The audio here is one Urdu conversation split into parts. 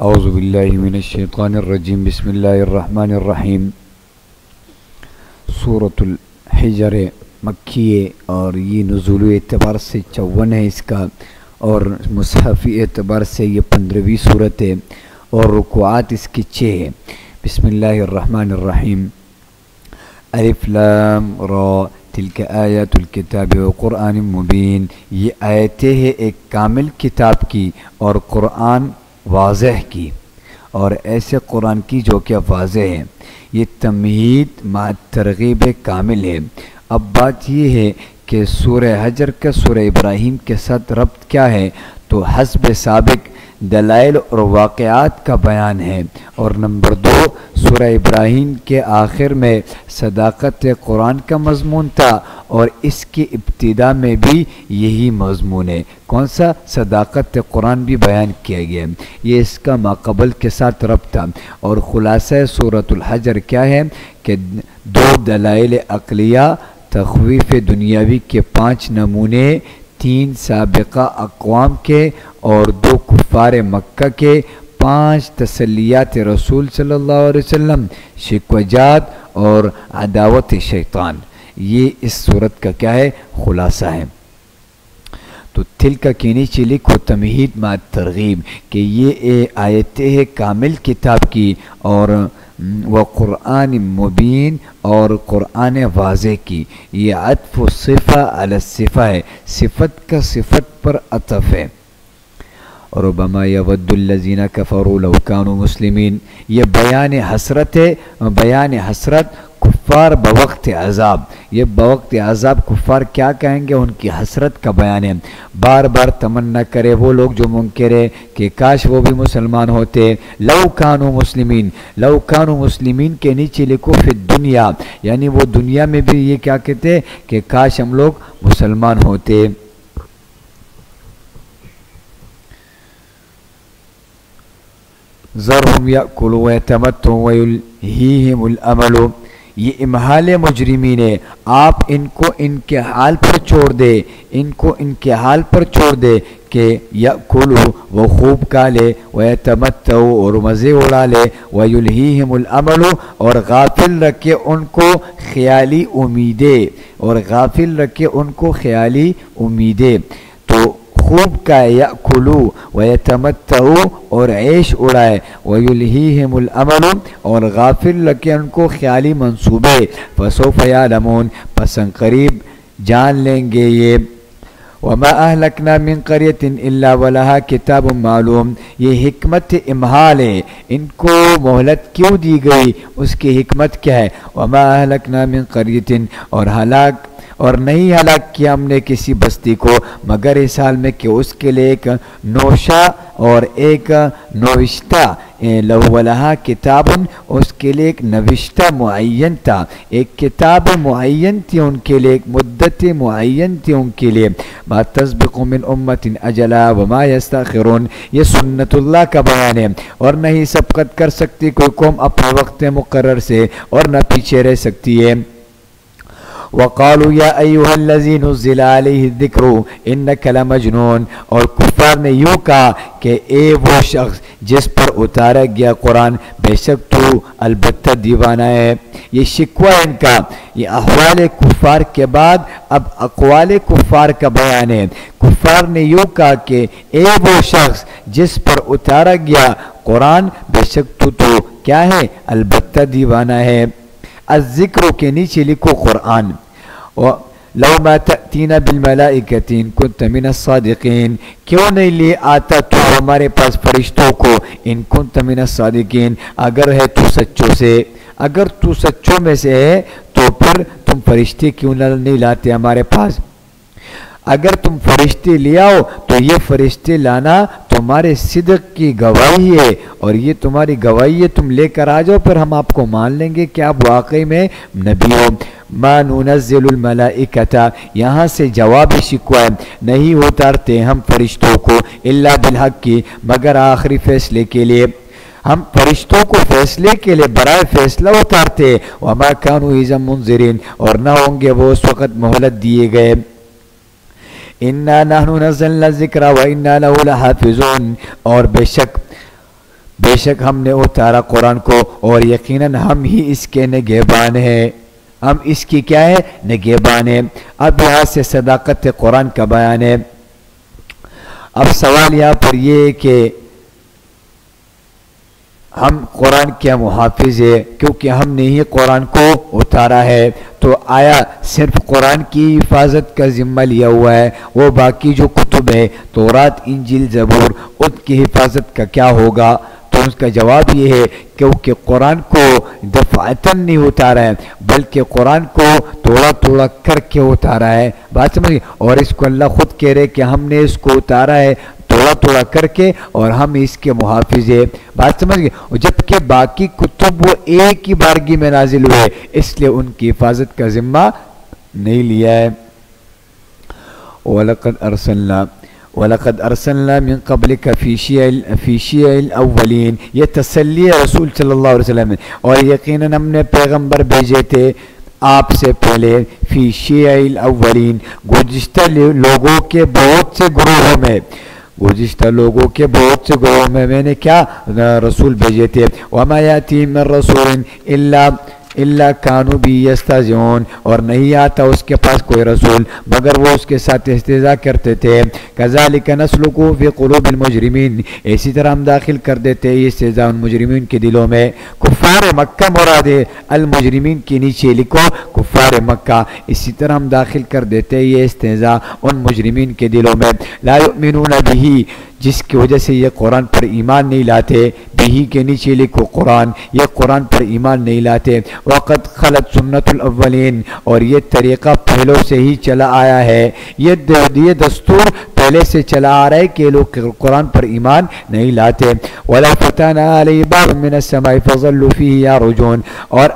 اعوذ باللہ من الشیطان الرجیم بسم اللہ الرحمن الرحیم۔ سورۃ الحجر مکی ہے اور یہ نزول اعتبار سے 54 ہے اس کا، اور مصحفی اعتبار سے یہ 15ویں صورت ہے، اور رکوعات اس کی 6 ہے۔ بسم اللہ الرحمن الرحیم۔ الف لام را تلک آیات الکتاب و قرآن مبین، یہ آیتیں ہیں ایک کامل کتاب کی اور قرآن واضح کی، اور ایسے قرآن کی جو کہ واضح ہے۔ یہ تمہید مع ترغیب کامل ہے۔ اب بات یہ ہے کہ سورہ حجر کا سورہ ابراہیم کے ساتھ ربط کیا ہے، تو حسب سابق دلائل اور واقعات کا بیان ہے، اور نمبر 2 سورہ ابراہیم کے آخر میں صداقت قرآن کا مضمون تھا، اور اس کی ابتدا میں بھی یہی مضمون ہے۔ کون سا؟ صداقت قرآن بھی بیان کیا گیا، یہ اس کا ماقبل کے ساتھ ربط تھا۔ اور خلاصہ سورۃ الحجر کیا ہے کہ 2 دلائل عقلیہ، تخویف دنیاوی کے 5 نمونے، 3 سابقہ اقوام کے اور 2 کفار مکہ کے، 5 تسلیات رسول صلی اللہ علیہ وسلم، شکوجات اور عداوت شیطان، یہ اس صورت کا کیا ہے؟ خلاصہ ہے۔ تو تلک کے نیچے لکھو تمہید مع ترغیب کہ یہ آیتیں ہے کامل کتاب کی، اور وہ قرآن مبین اور قرآن واضح کی۔ یہ عطف صفہ علی الصفہ ہے، صفت کا صفت پر عطف ہے۔ ربما یود الذین کفروا لو کانوا مسلمین، یہ بیان حسرت ہے، بیان حسرت کفار بوقت عذاب، یہ بوقت عذاب کفار کیا کہیں گے، ان کی حسرت کا بیان ہے۔ بار بار تمنا کرے وہ لوگ جو منکر ہے کہ کاش وہ بھی مسلمان ہوتے۔ لو کانوا مسلمین، لو کانوا مسلمین کے نیچے لکھو فی الدنیا، یعنی وہ دنیا میں بھی یہ کیا کہتے کہ کاش ہم لوگ مسلمان ہوتے۔ ذرهم یأکلوا ویتمتعوا ویلہیہم الامل، یہ امحال مجرمین ہے، آپ ان کو ان کے حال پر چھوڑ دے، ان کو ان کے حال پر چھوڑ دے کہ یأکلوا وہ خوب کھا لے، ویتمتعوا اور مزے اڑا لے، ویلہیہم الامل اور غافل رکھے ان کو خیالی امیدیں، اور غافل رکھے ان کو خیالی امیدیں۔ تو خوب کا یأکلو ویتمتعو اور عیش اڑائے، ویلہیہم الامل اور غافل رکھے ان کو خیالی منصوبے، فسوف یعلمون پس قریب جان لیں گے یہ۔ وما اہلکنا من قریۃ الا ولہا کتاب معلوم، یہ حکمت امحال ہے، ان کو مہلت کیوں دی گئی، اس کی حکمت کیا ہے۔ وما اہلکنا من قریۃ اور نہیں ہلاک کیا ہم نے کسی بستی کو مگر اس حال میں کہ اس کے لیے ایک نوشہ اور ایک نوشتہ، لہا کتاب، اس کے لیے ایک نوشتہ معین تھا، ایک کتاب معین تھی ان کے لیے، ایک مدت معین تھی ان کے لیے۔ ما تسبق من امت اجلا وما یستاخرون، یہ سنت اللہ کا بیان ہے، اور نہیں سبقت کر سکتی کوئی قوم اپنے وقت مقرر سے، اور نہ پیچھے رہ سکتی ہے۔ وقالوا یا ایھا الذی نزل علیہ الذکر انک لمجنون، اور کفار نے یوں کہا کہ اے وہ شخص جس پر اتارا گیا قرآن، بے شک تو البتہ دیوانہ ہے۔ یہ شکوہ ان کا، یہ احوال کفار کے بعد اب اقوال کفار کا بیان ہے۔ کفار نے یوں کہا کہ اے وہ شخص جس پر اتارا گیا قرآن، بے شک تو کیا ہے، البتہ دیوانہ ہے۔ الذکر کے نیچے لکھو قرآن۔ لو ما تأتینا بالملائکۃ ان کنت من الصادقین، کیوں نہیں لے آتا تو ہمارے پاس فرشتوں کو، ان کنت من الصادقین اگر ہے تو سچوں سے، اگر تو سچوں میں سے ہے تو پھر تم فرشتے کیوں نہیں لاتے ہمارے پاس۔ اگر تم فرشتے لے آؤ تو یہ فرشتے لانا تمہارے صدق کی گواہی ہے، اور یہ تمہاری گواہی ہے، تم لے کر آ جاؤ پھر ہم آپ کو مان لیں گے کہ آپ واقعی میں نبی ہو۔ ما ننزل الملائکۃ، یہاں سے جواب شکوہ ہے، نہیں اتارتے ہم فرشتوں کو الا بالحق مگر آخری فیصلے کے لیے، ہم فرشتوں کو فیصلے کے لیے برائے فیصلہ اتارتے۔ وما كانوا اذا منذرین، اور نہ ہوں گے وہ اس وقت مہلت دیے گئے۔ انا نحن نزلنا الذکر وانا له لحافظون، اور بے شک بے شک ہم نے اتارا قرآن کو اور یقیناً ہم ہی اس کے نگہبان ہیں، ہم اس کی کیا ہے؟ نگہبان ہیں۔ اب یہاں سے صداقت قرآن کا بیان ہے۔ اب سوال یہاں پر یہ ہے کہ ہم قرآن کے محافظ ہیں کیونکہ ہم نے ہی قرآن کو اتارا ہے، تو آیا صرف قرآن کی حفاظت کا ذمہ لیا ہوا ہے؟ وہ باقی جو کتب ہے تورات انجیل زبور ان کی حفاظت کا کیا ہوگا؟ تو اس کا جواب یہ ہے کیونکہ قرآن کو دفعتاً نہیں اتارا ہے بلکہ قرآن کو تھوڑا تھوڑا کر کے اتارا ہے، بات سمجھ گئے؟ اور اس کو اللہ خود کہہ رہے کہ ہم نے اس کو اتارا ہے تھوڑا تھوڑا کر کے اور ہم اس کے محافظ ہیں، بات سمجھ گئے؟ جبکہ باقی کتب وہ ایک ہی بارگی میں نازل ہوئے اس لیے ان کی حفاظت کا ذمہ نہیں لیا ہے۔ وَلَقَدْ أَرْسَلْنَا مِن قَبْلِكَ فِي شِيَعِ الْأَوَّلِينَ، یہ تسلی ہے رسول صلی اللہ علیہ وسلم میں، اور یقیناً ہم نے پیغمبر بھیجے تھے آپ سے پہلے فی شیع الاولین، گزشتہ لوگوں کے بہت سے گروہوں میں، گزشتہ لوگوں کے بہت سے گروہوں میں میں نے کیا رسول بھیجے تھے۔ وما یاتی من رسول الا کانوا بہ یستہزئون، اور نہیں آتا اس کے پاس کوئی رسول مگر وہ اس کے ساتھ استہزاء کرتے تھے۔ کذالک نسلکہ فی قلوب المجرمین، اسی طرح ہم داخل کر دیتے یہ استہزاء ان مجرمین کے دلوں میں۔ کفار مکہ مراد ہے، المجرمین کے نیچے لکھو کفار مکہ، اسی طرح ہم داخل کر دیتے یہ استہزاء ان مجرمین کے دلوں میں۔ لا یؤمنون بہ، جس کی وجہ سے یہ قرآن پر ایمان نہیں لاتے، بھی کے نیچے لکھو قرآن، یہ قرآن پر ایمان نہیں لاتے۔ وقد خلت سنت الاولین، اور یہ طریقہ پہلوں سے ہی چلا آیا ہے، یہ دستور پہلے سے چلا آ رہا ہے کہ لوگ قرآن پر ایمان نہیں لاتے۔ ولا فتحنا علیہ باب من السماء فظلوا فیہ یعرجون، اور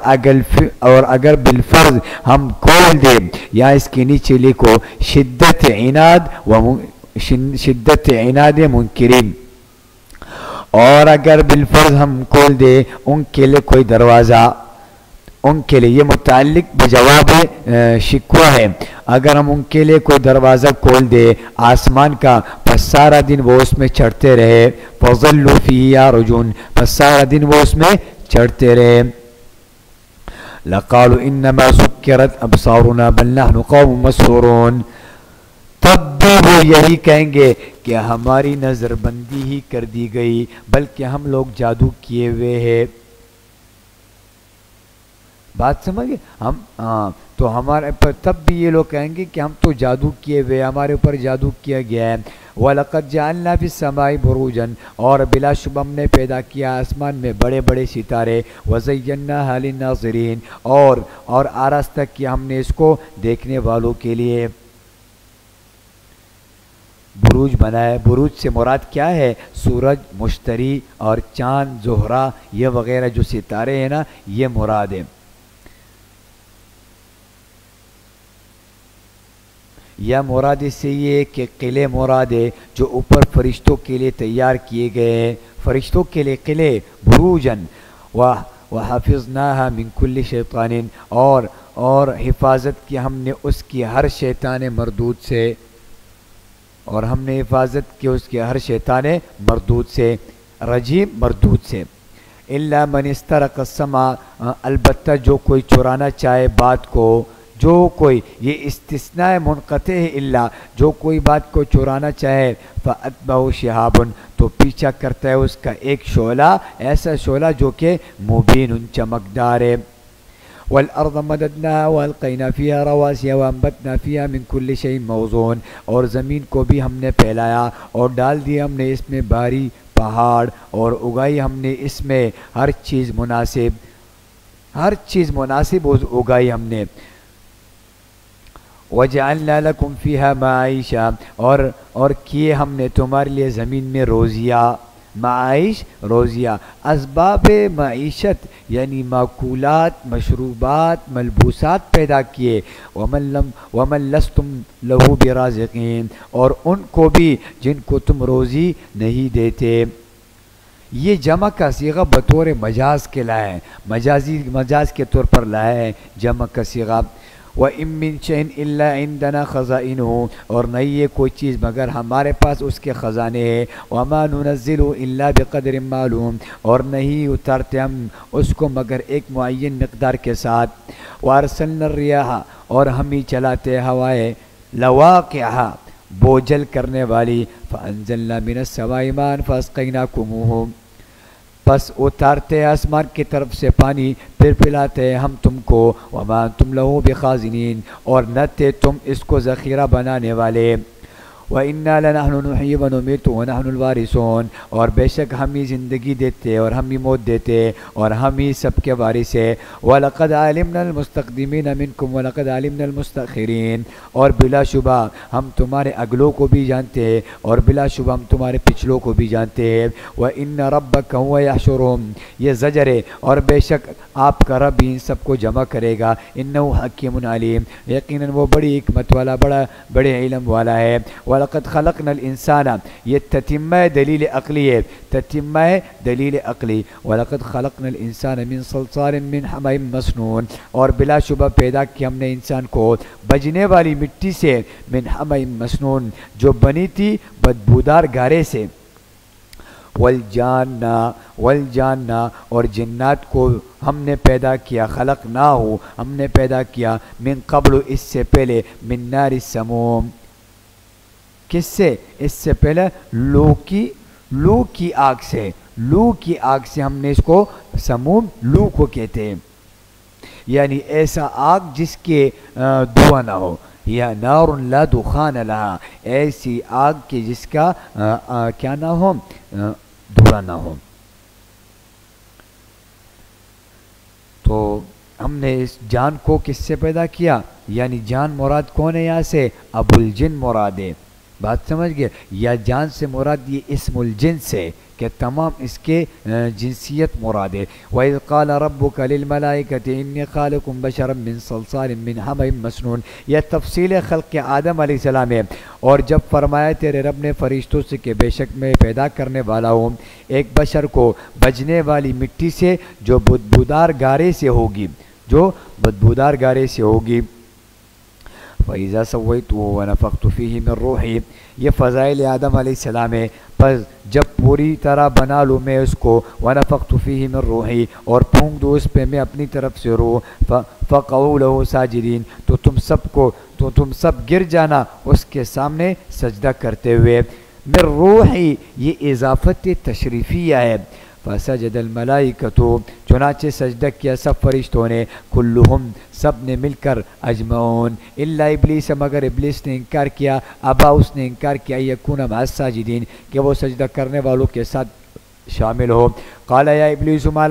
اگر بالفرض ہم کھول دیں، یا اس کے نیچے لکھو شدت عناد منکرین، اور اگر بالفرض ہم کھول دے ان کے لیے کوئی دروازہ، ان کے لیے یہ متعلق بجواب شکوہ ہے، اگر ہم ان کے لیے کوئی دروازہ کھول دے آسمان کا، پس سارا دن وہ اس میں چڑھتے رہے، فظلوا فیہ یعرجون، پس سارا دن وہ اس میں چڑھتے رہے۔ لقالوا انما سکرت ابصارنا بل نحن قوم مسحورون، تب بھی وہ یہی کہیں گے کہ ہماری نظر بندی ہی کر دی گئی، بلکہ ہم لوگ جادو کیے ہوئے ہیں، بات سمجھے؟ تو ہمارے پر تب بھی یہ لوگ کہیں گے کہ ہم تو جادو کیے ہوئے، ہمارے اوپر جادو کیا گیا ہے۔ وَلَقَدْ جَعَلْنَا فِي السَّمَاءِ بُرُوجًا، اور بلا شبہ ہم نے پیدا کیا آسمان میں بڑے بڑے ستارے، وَزَيَّنَّاهَا لِلنَّاظِرِينَ، اور آراستہ کیا ہم نے اس کو دیکھنے والوں کے لیے۔ بروج بنائے، بروج سے مراد کیا ہے؟ سورج، مشتری اور چاند، زہرہ، یہ وغیرہ جو ستارے ہیں نا، یہ مراد ہے۔ یا مراد اس سے یہ کہ قلعے مراد ہے جو اوپر فرشتوں کے لیے تیار کیے گئے ہیں، فرشتوں کے لیے قلعے، بروجن، وَحَفِظْنَاهَا مِن كُلِّ شَيْطَانٍ، اور حفاظت کی ہم نے اس کی ہر شیطان مردود سے، اور ہم نے حفاظت کی اس کے ہر شیطان مردود سے، رجیم مردود سے۔ الا من استرق السمع، البتہ جو کوئی چرانا چاہے بات کو، جو کوئی، یہ استثناء منقطع ہے، الا جو کوئی بات کو چرانا چاہے، فَأَتْبَعُ شِهَابٌ، تو پیچھا کرتا ہے اس کا ایک شعلہ، ایسا شعلہ جو کہ مبین چمکدار ہے۔ وَالْأَرْضَ مَدَدْنَاهَا وَأَلْقَيْنَا فِيهَا رَوَاسِيَ وَأَنبَتْنَا فِيهَا مِن كُلِّ شَيْءٍ موزون، اور زمین کو بھی ہم نے پھیلایا اور ڈال دیا ہم نے اس میں بھاری پہاڑ، اور اگائی ہم نے اس میں ہر چیز مناسب اگائی ہم نے۔ وَجَعَلْنَا لَكُمْ فِيهَا مَعَائِشَ، اور کیے ہم نے تمہارے لیے زمین میں روزیہ، معائش روزیہ، اسباب معیشت یعنی معقولات، مشروبات، ملبوسات پیدا کیے۔ وَمَن لَسْتُمْ لَهُ بِرَازِقِينَ، اور ان کو بھی جن کو تم روزی نہیں دیتے۔ یہ جمع کا صیغہ بطور مجاز کے لائے ہیں، مجاز کے طور پر لائے ہیں جمع کا صیغہ۔ وَإِن مِّن شَيْءٍ إِلَّا عِندَنَا خَزَائِنُهُ، اور نہیں یہ کوئی چیز مگر ہمارے پاس اس کے خزانے ہیں، وَمَا نُنَزِّلُ إِلَّا بِقَدْرٍ مَّعْلُومٍ، اور نہیں اتارتے ہم اس کو مگر ایک معین مقدار کے ساتھ، وَأَرْسَلْنَا الرِّيَاحَ، اور ہم ہی چلاتے ہوائیں، لَوَاقِعَ، بوجھل کرنے والی، فَأَنزَلْنَا مِنَ السَّمَاءِ مَاءً فَأَسْقَيْنَاكُمُوهُ، پس اتارتے آسمان کی طرف سے پانی، پھر پلاتے ہم تم کو، وما تم لہو بخازنین، اور نہ تھے تم اس کو ذخیرہ بنانے والے، وَإِنَّا لَنَحْنُ نُحْيِي وَنُمِيتُ وَنَحْنُ الْوَارِثُونَ، اور بے شک ہم ہی زندگی دیتے اور ہم ہی موت دیتے اور ہم ہی سب کے وارث ہیں، وَلَقَدْ عَلِمْنَا الْمُسْتَقْدِمِينَ مِنْكُمْ وَلَقَدْ عَلِمْنَا الْمُسْتَأْخِرِينَ، اور بلا شبہ ہم تمہارے اگلوں کو بھی جانتے ہیں اور بلا شبہ ہم تمہارے پچھلوں کو بھی جانتے ہیں، وَإِنَّ رَبَّكَ هُوَ يَحْشُرُهُمْ، یہ زجر ہے، اور بے شک آپ کا رب ان سب کو جمع کرے گا، إِنَّهُ حَكِيمٌ عَلِيمٌ، یقیناً وہ بڑی حکمت والا، بڑے علم والا ہے، وَلَقَدْ خَلَقْنَا الْإِنسَانَ، یہ تتمہ دلیل عقلی ہے، تتمہ دلیل عقلی، وَلَقَدْ خَلَقْنَا الْإِنسَانَ مِنْ صَلْصَالٍ مِّنْ حَمَإٍ مَّسْنُونٍ، اور بلا شبہ پیدا کیا ہم نے انسان کو بجنے والی مٹی سے، من حمإ مسنون، جو بنی تھی بدبودار گارے سے، والجان، اور جنات کو ہم نے پیدا کیا، خلقناہ، ہم نے پیدا کیا، من قبل، اس سے پہلے، من نار السموم، کس سے؟ اس سے پہلے لو کی آگ سے، لو کی آگ سے ہم نے اس کو سموم، لو کو کہتے ہیں، یعنی ایسا آگ جس کے دھواں نہ ہو، یا نار لا دخان لہا، ایسی آگ کی جس کا کیا نہ ہو، دھواں نہ ہو۔ تو ہم نے اس جان کو کس سے پیدا کیا؟ یعنی جان مراد کون ہے یہاں سے؟ ابو الجن مراد ہے، بات سمجھ گئے؟ یا جان سے مراد یہ اسم الجنس ہے کہ تمام اس کے جنسیت مراد ہے۔ وَإِذْ قَالَ رَبُّكَ لِلْمَلَائِكَةِ إِنِّي خَالِقٌ بَشَرًا مِّن صَلْصَالٍ مِّنْ حَمَإٍ مَّسْنُونٍ، یہ تفصیل خلق آدم علیہ السلام ہے، اور جب فرمایا تیرے رب نے فرشتوں سے کہ بے شک میں پیدا کرنے والا ہوں ایک بشر کو بجنے والی مٹی سے، جو بدبودار گارے سے ہوگی، جو بدبودار گارے سے ہوگی، فَإِذَا سَوَّيْتُهُ وَنَفَخْتُ فِيهِ مِن رُّوحِي، یہ فضائل آدم علیہ السلام ہے، پس جب پوری طرح بنا لوں میں اس کو، وَنَفَخْتُ فِيهِ مِن رُّوحِي، اور پھونک دوں اس پہ میں اپنی طرف سے روح، فَقَعُوا لَهُ سَاجِدِينَ، تو تم سب گر جانا اس کے سامنے سجدہ کرتے ہوئے، مِن رُّوحِي، یہ اضافت تشریفیہ ہے، فسجد الملائکۃ، چنانچہ سجدہ کیا سب فرشتوں نے، کلہم، سب نے مل کر، اجمعون، الا ابلیس، مگر ابلیس نے انکار کیا، ابا، اس نے انکار کیا، یکون مع الساجدین، کہ وہ سجدہ کرنے والوں کے ساتھ شامل ہو، قال یا ابلیس ما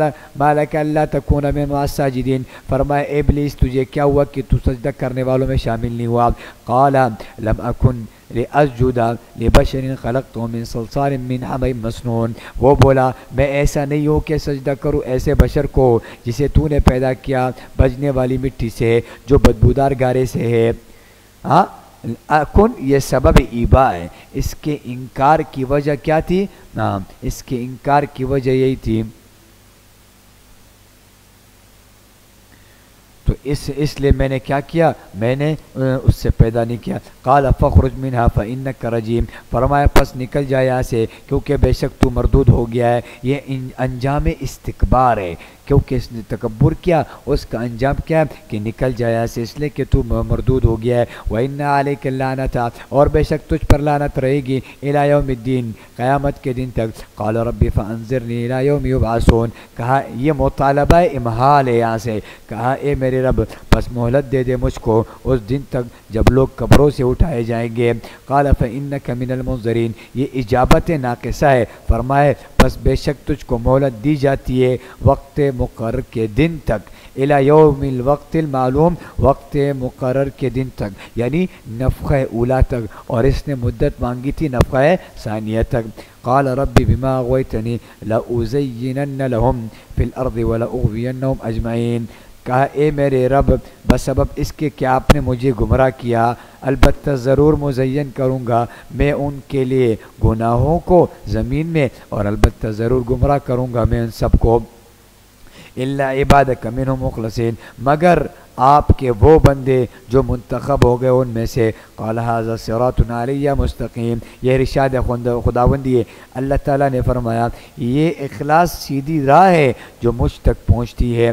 لک الا تکون مع الساجدین، فرمایا اے ابلیس تجھے کیا ہوا کہ تو سجدہ کرنے والوں میں شامل نہیں ہوا، قال لم اکن لأسجد لبشر خلقته من صلصال من حمإ مسنون، وہ بولا میں ایسا نہیں ہوں کہ سجدہ کروں ایسے بشر کو جسے تو نے پیدا کیا بجنے والی مٹی سے، جو بدبودار گارے سے ہے۔ ہاں، اکن یہ سبب ایبا ہے، اس کے انکار کی وجہ کیا تھی؟ اس کے انکار کی وجہ یہی تھی، تو اس لیے میں نے کیا کیا، میں نے اس سے پیدا نہیں کیا۔ قال فخرج منها فإنك رجیم، فرمایا پس نکل جائے یہاں سے کیونکہ بے شک تو مردود ہو گیا ہے، یہ انجام استکبار ہے، کیونکہ اس نے تکبر کیا، اس کا انجام کیا ہے کہ نکل جائے یہاں سے، اس لیے کہ تو مردود ہو گیا ہے، وَإِنَّ عَلَيْكَ اللَّعْنَةَ، اور بے شک تجھ پر لعنت رہے گی، إِلَى يَوْمِ الدِّينِ، قیامت کے دن تک۔ قال رب فأنظرنی إِلَى يَوْمِ يُبْعَثُونَ، کہا یہ مطالبہ امہال ہے یہاں سے، کہا اے میرے رب بس مہلت دے دے مجھ کو اس دن تک جب لوگ قبروں سے اٹھائے جائیں گے۔ قال فإنك من المنظرین، یہ اجابت ناقصہ ہے، فرمائے پس بے شک تجھ کو مہلت دی جاتی ہے وقت مقرر کے دن تک، الی یوم الوقت المعلوم، وقت مقرر کے دن تک، یعنی نفخہ اولا تک، اور اس نے مدت مانگی تھی نفخہ ثانیہ تک۔ قال رب بما اغویتنی لأزینن لهم فی الارض ولأغوینہم اجمعین، کہا اے میرے رب بسبب اس کے کہ آپ نے مجھے گمراہ کیا، البتہ ضرور مزین کروں گا میں ان کے لیے گناہوں کو زمین میں، اور البتہ ضرور گمراہ کروں گا میں ان سب کو، الا عبادک منہم مخلصین، مگر آپ کے وہ بندے جو منتخب ہو گئے ان میں سے۔ قال ھذا صراط علی مستقیم، یہ ارشاد خداوندی ہے، اللہ تعالیٰ نے فرمایا یہ اخلاص سیدھی راہ ہے جو مجھ تک پہنچتی ہے۔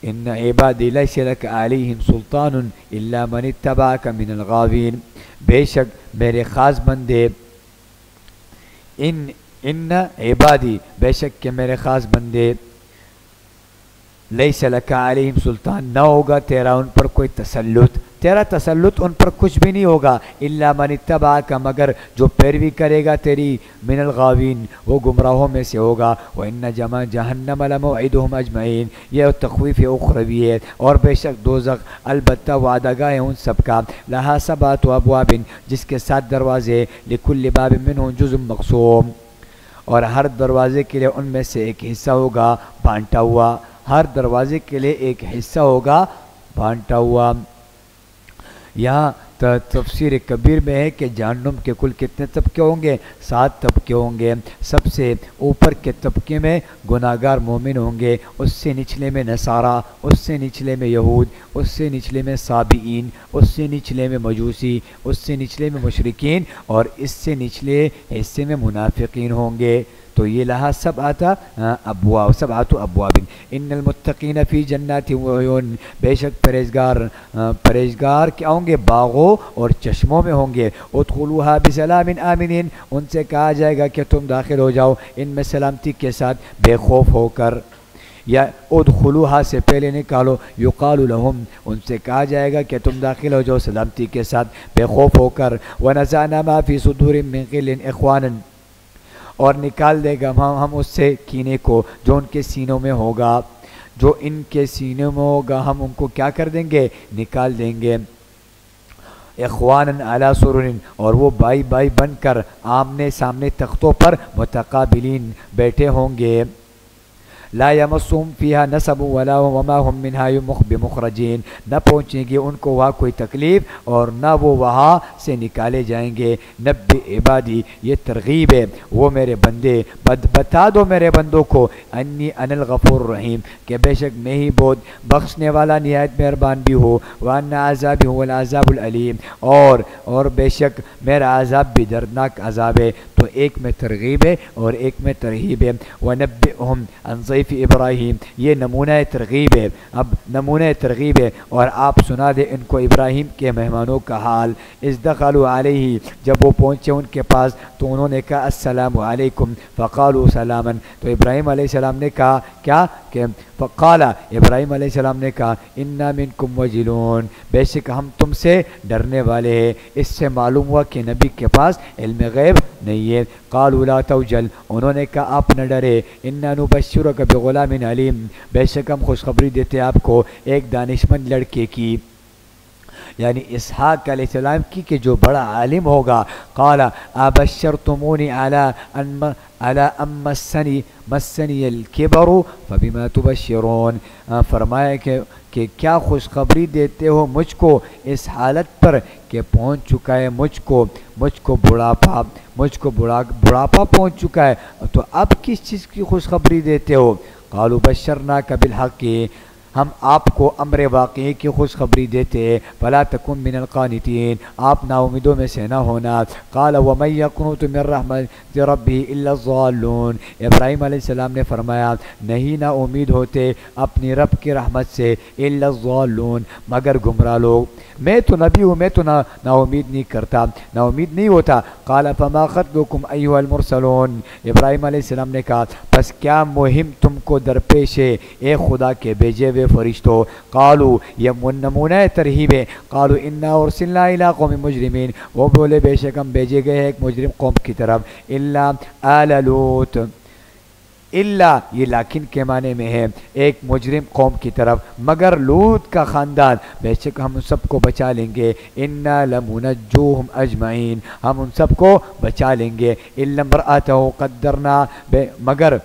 ان عبادی لیس لک علیہم سلطان الا من اتبعک من الغاوین، بے شک میرے خاص بندے، ان عبادی بے شک کہ میرے خاص بندے، لیس لک علیہم سلطان نہ ہوگا تیرا ان پر کوئی تسلط، تیرا تسلط ان پر کچھ بھی نہیں ہوگا، الا من اتبعک مگر جو پیروی کرے گا تیری، من الغاوین وہ گمراہوں میں سے ہوگا۔ وَإِنَّ جَهَنَّمَ لَمَوْعِدُهُمْ أَجْمَعِينَ، یہ تخویف اخروی ہے، اور بے شک دوزخ البتہ وعدہ گاہ ہے ان سب کا، لہا سبعۃ ابواب جس کے 7 دروازے، لکل باب منہم جزء مقسوم، اور ہر دروازے کے لیے ان میں سے ایک حصہ ہوگا بانٹا ہوا، ہر دروازے کے لیے ایک حصہ ہوگا بانٹا ہوا۔ یہاں تفسیر کبیر میں ہے کہ جہنم کے کل کتنے طبقے ہوں گے؟ 7 طبقے ہوں گے۔ سب سے اوپر کے طبقے میں گناہگار مومن ہوں گے، اس سے نچلے میں نصارہ، اس سے نچلے میں یہود، اس سے نچلے میں صابئین، اس سے نچلے میں مجوسی، اس سے نچلے میں مشرکین، اور اس سے نچلے حصے میں منافقین ہوں گے۔ تو یہ لہا سبعۃ ابواب، ان المتقین فی جنات وعیون، بے شک پرہیزگار کیا ہوں گے؟ باغوں اور چشموں میں ہوں گے۔ ادخلوها بسلام آمنین، ان سے کہا جائے گا کہ تم داخل ہو جاؤ ان میں سلامتی کے ساتھ بے خوف ہو کر، یا ادخلوها سے پہلے نکالو، یقال لهم، ان سے کہا جائے گا کہ تم داخل ہو جاؤ سلامتی کے ساتھ بے خوف ہو کر۔ ونزعنا ما فی صدورهم من غل اخوانا، اور نکال دے گا ہم اس سے کینے کو جو ان کے سینوں میں ہوگا، جو ان کے سینوں میں ہوگا ہم ان کو کیا کر دیں گے؟ نکال دیں گے۔ اخوانا علی سرر، اور وہ بائی بائی بن کر آمنے سامنے تختوں پر متقابلین بیٹھے ہوں گے۔ لا یمسهم فیہا نصب وما هم منها بمخرجین، نہ پہنچیں گے ان کو وہاں کوئی تکلیف اور نہ وہ وہاں سے نکالے جائیں گے۔ نبئ عبادی، یہ ترغیب ہے، وہ میرے بندے بتا دو میرے بندوں کو، انی انا الغفور الرحیم، کہ بے شک میں ہی بہت بخشنے والا نہایت مہربان بھی ہوں، وان عذابی هو العذاب العلیم، اور بے شک میرا عذاب بھی دردناک عذاب ہے۔ تو ایک میں ترغیب ہے اور ایک میں ترہیب ہے۔ ونبئہم عن ضیف ابراہیم، یہ نمونہ ترغیب ہے، اب نمونہ ترغیب ہے، اور آپ سنا دے ان کو ابراہیم کے مہمانوں کا حال۔ اذ دخلوا علیہ، جب وہ پہنچے ان کے پاس تو انہوں نے کہا السلام علیکم، فقالوا سلاما، تو ابراہیم علیہ السلام نے کہا کیا کہ فقال، ابراہیم علیہ السلام نے کہا انا منکم وجلون، بے شک ہم تم سے ڈرنے والے ہیں۔ اس سے معلوم ہوا کہ نبی کے پاس علم غیب نہیں ہے۔ قالوا لا توجل، انہوں نے کہا آپ نہ ڈرے، انا نبشرک بغلام علیم، بے شک ہم خوشخبری دیتے آپ کو ایک دانشمند لڑکے کی، یعنی اسحاق علیہ السلام کی، کہ جو بڑا عالم ہوگا۔ قال ابشرتمونی علی ام مسنی الکبر فبما تبشرون، فرمایا کہ کیا خوشخبری دیتے ہو مجھ کو اس حالت پر کہ پہنچ چکا ہے مجھ کو بڑھاپا پہنچ چکا ہے، تو اب کس چیز کی خوشخبری دیتے ہو؟ قالوا بشرناک بالحق، ہم آپ کو امر واقعی کی خوشخبری دیتے ہیں، فلا تکن من القانتین، آپ نا امیدوں میں سے نہ ہونا۔ قال ومن یقنط من رحمت ربہ الا الضالون، ابراہیم علیہ السلام نے فرمایا نہیں نا امید ہوتے اپنی رب کی رحمت سے، الا الضالون مگر گمراہ لوگ۔ میں تو نبی ہوں، میں تو نا امید نہیں کرتا، نا امید نہیں ہوتا۔ قال فما خطبکم ایھا المرسلون، ابراہیم علیہ السلام نے کہا پس کیا مہم تم کو درپیش ہے اے خدا کے بھیجے ہوئے فرشتوں؟ قالوا، یہ نمونہ ترہیب ہے، قالوا انا ارسلنا الی قوم مجرمین، وہ بولے بے شک ہم بھیجے گئے ہیں ایک مجرم قوم کی طرف، الا آل لوط، الا یہ لیکن کے معنی میں ہے، ایک مجرم قوم کی طرف مگر لوط کا خاندان، بے شک ہم ان سب کو بچا لیں گے، انا لمنجوہم اجمعین، ہم ان سب کو بچا لیں گے، الا امرأتہ قدرنا، مگر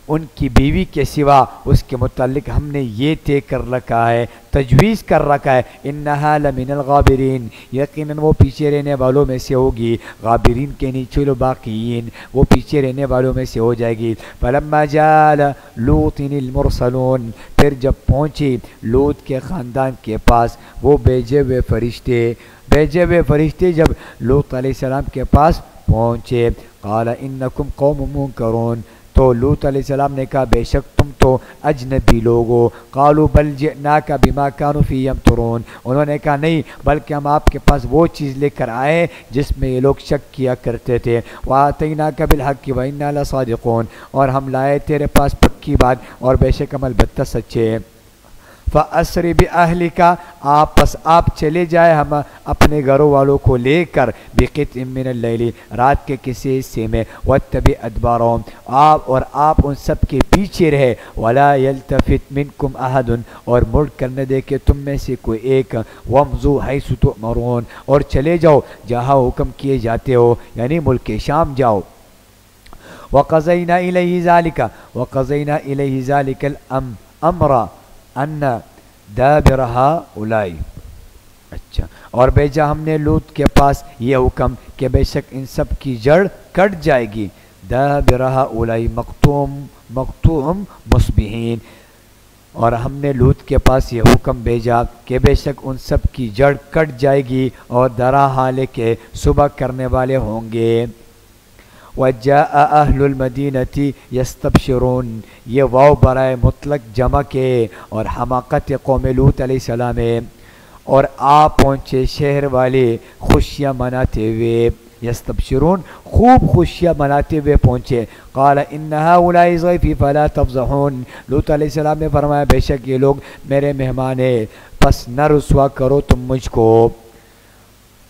ان کی بیوی کے سوا اس کے متعلق ہم نے یہ طے کر رکھا ہے، تجویز کر رکھا ہے، انہا لمن الغابرین، یقیناً وہ پیچھے رہنے والوں میں سے ہوگی، غابرین کے نیچے الباقیین، وہ پیچھے رہنے والوں میں سے ہو جائے گی۔ فلما جاء لوط المرسلون، پھر جب پہنچی لوط کے خاندان کے پاس وہ بھیجے ہوئے فرشتے جب لوط علیہ السلام کے پاس پہنچے، قال انکم قوم منکرون، تو لوط علیہ السلام نے کہا بے شک تم تو اجنبی لوگ ہو، قالوا بل جئناک بما كانوا فی یمترون، انہوں نے کہا نہیں بلکہ ہم آپ کے پاس وہ چیز لے کر آئے جس میں یہ لوگ شک کیا کرتے تھے، وآتیناک بالحق وإنا لصادقون، اور ہم لائے تیرے پاس پکی بات اور بے شک ہم البتہ سچے ہیں۔ فَأَسْرِ بِأَهْلِكَ، پس آپ چلے جائے ہم اپنے گھروں والوں کو لے کر، بِقِطْعٍ مِّنَ اللَّيْلِ، رات کے کسی حصے میں، وَاتَّبِعْ أَدْبَارَهُمْ، اور آپ ان سب کے پیچھے رہے، وَلَا يَلْتَفِتْ مِنْكُمْ أَحَدٌ، اور مڑ کر نہ دیکھے تم میں سے کوئی ایک، وَامْضُوا حَيْثُ تُؤْمَرُونَ، اور چلے جاؤ جہاں حکم کیے جاتے ہو، یعنی ملک شام جاؤ۔ وَقَضَيْنَا إِلَيْهِ ذَلِكَ الْأَمْرَ ان دابر ہؤلاء، اچھا، اور بھیجا ہم نے لوط کے پاس یہ حکم کہ بے شک ان سب کی جڑ کٹ جائے گی، دابر ہؤلاء مقطوع مصبحین، اور ہم نے لوط کے پاس یہ حکم بھیجا کہ بے شک ان سب کی جڑ کٹ جائے گی اور درا حال کے صبح کرنے والے ہوں گے۔ وَجَاءَ أَهْلُ الْمَدِينَةِ يَسْتَبْشِرُونَ، یہ واو برائے مطلق جمع کے اور حماقت قوم لوط علیہ السلام ہے، اور پہنچے شہر والے خوشیاں مناتے ہوئے، یستبشرون خوب خوشیاں مناتے ہوئے پہنچے۔ قال ان هؤلاء ضيفي فلا تفضحون، لوط علیہ السلام نے فرمایا بے شک یہ لوگ میرے مہمان ہیں، پس نہ رسوا کرو تم مجھ کو،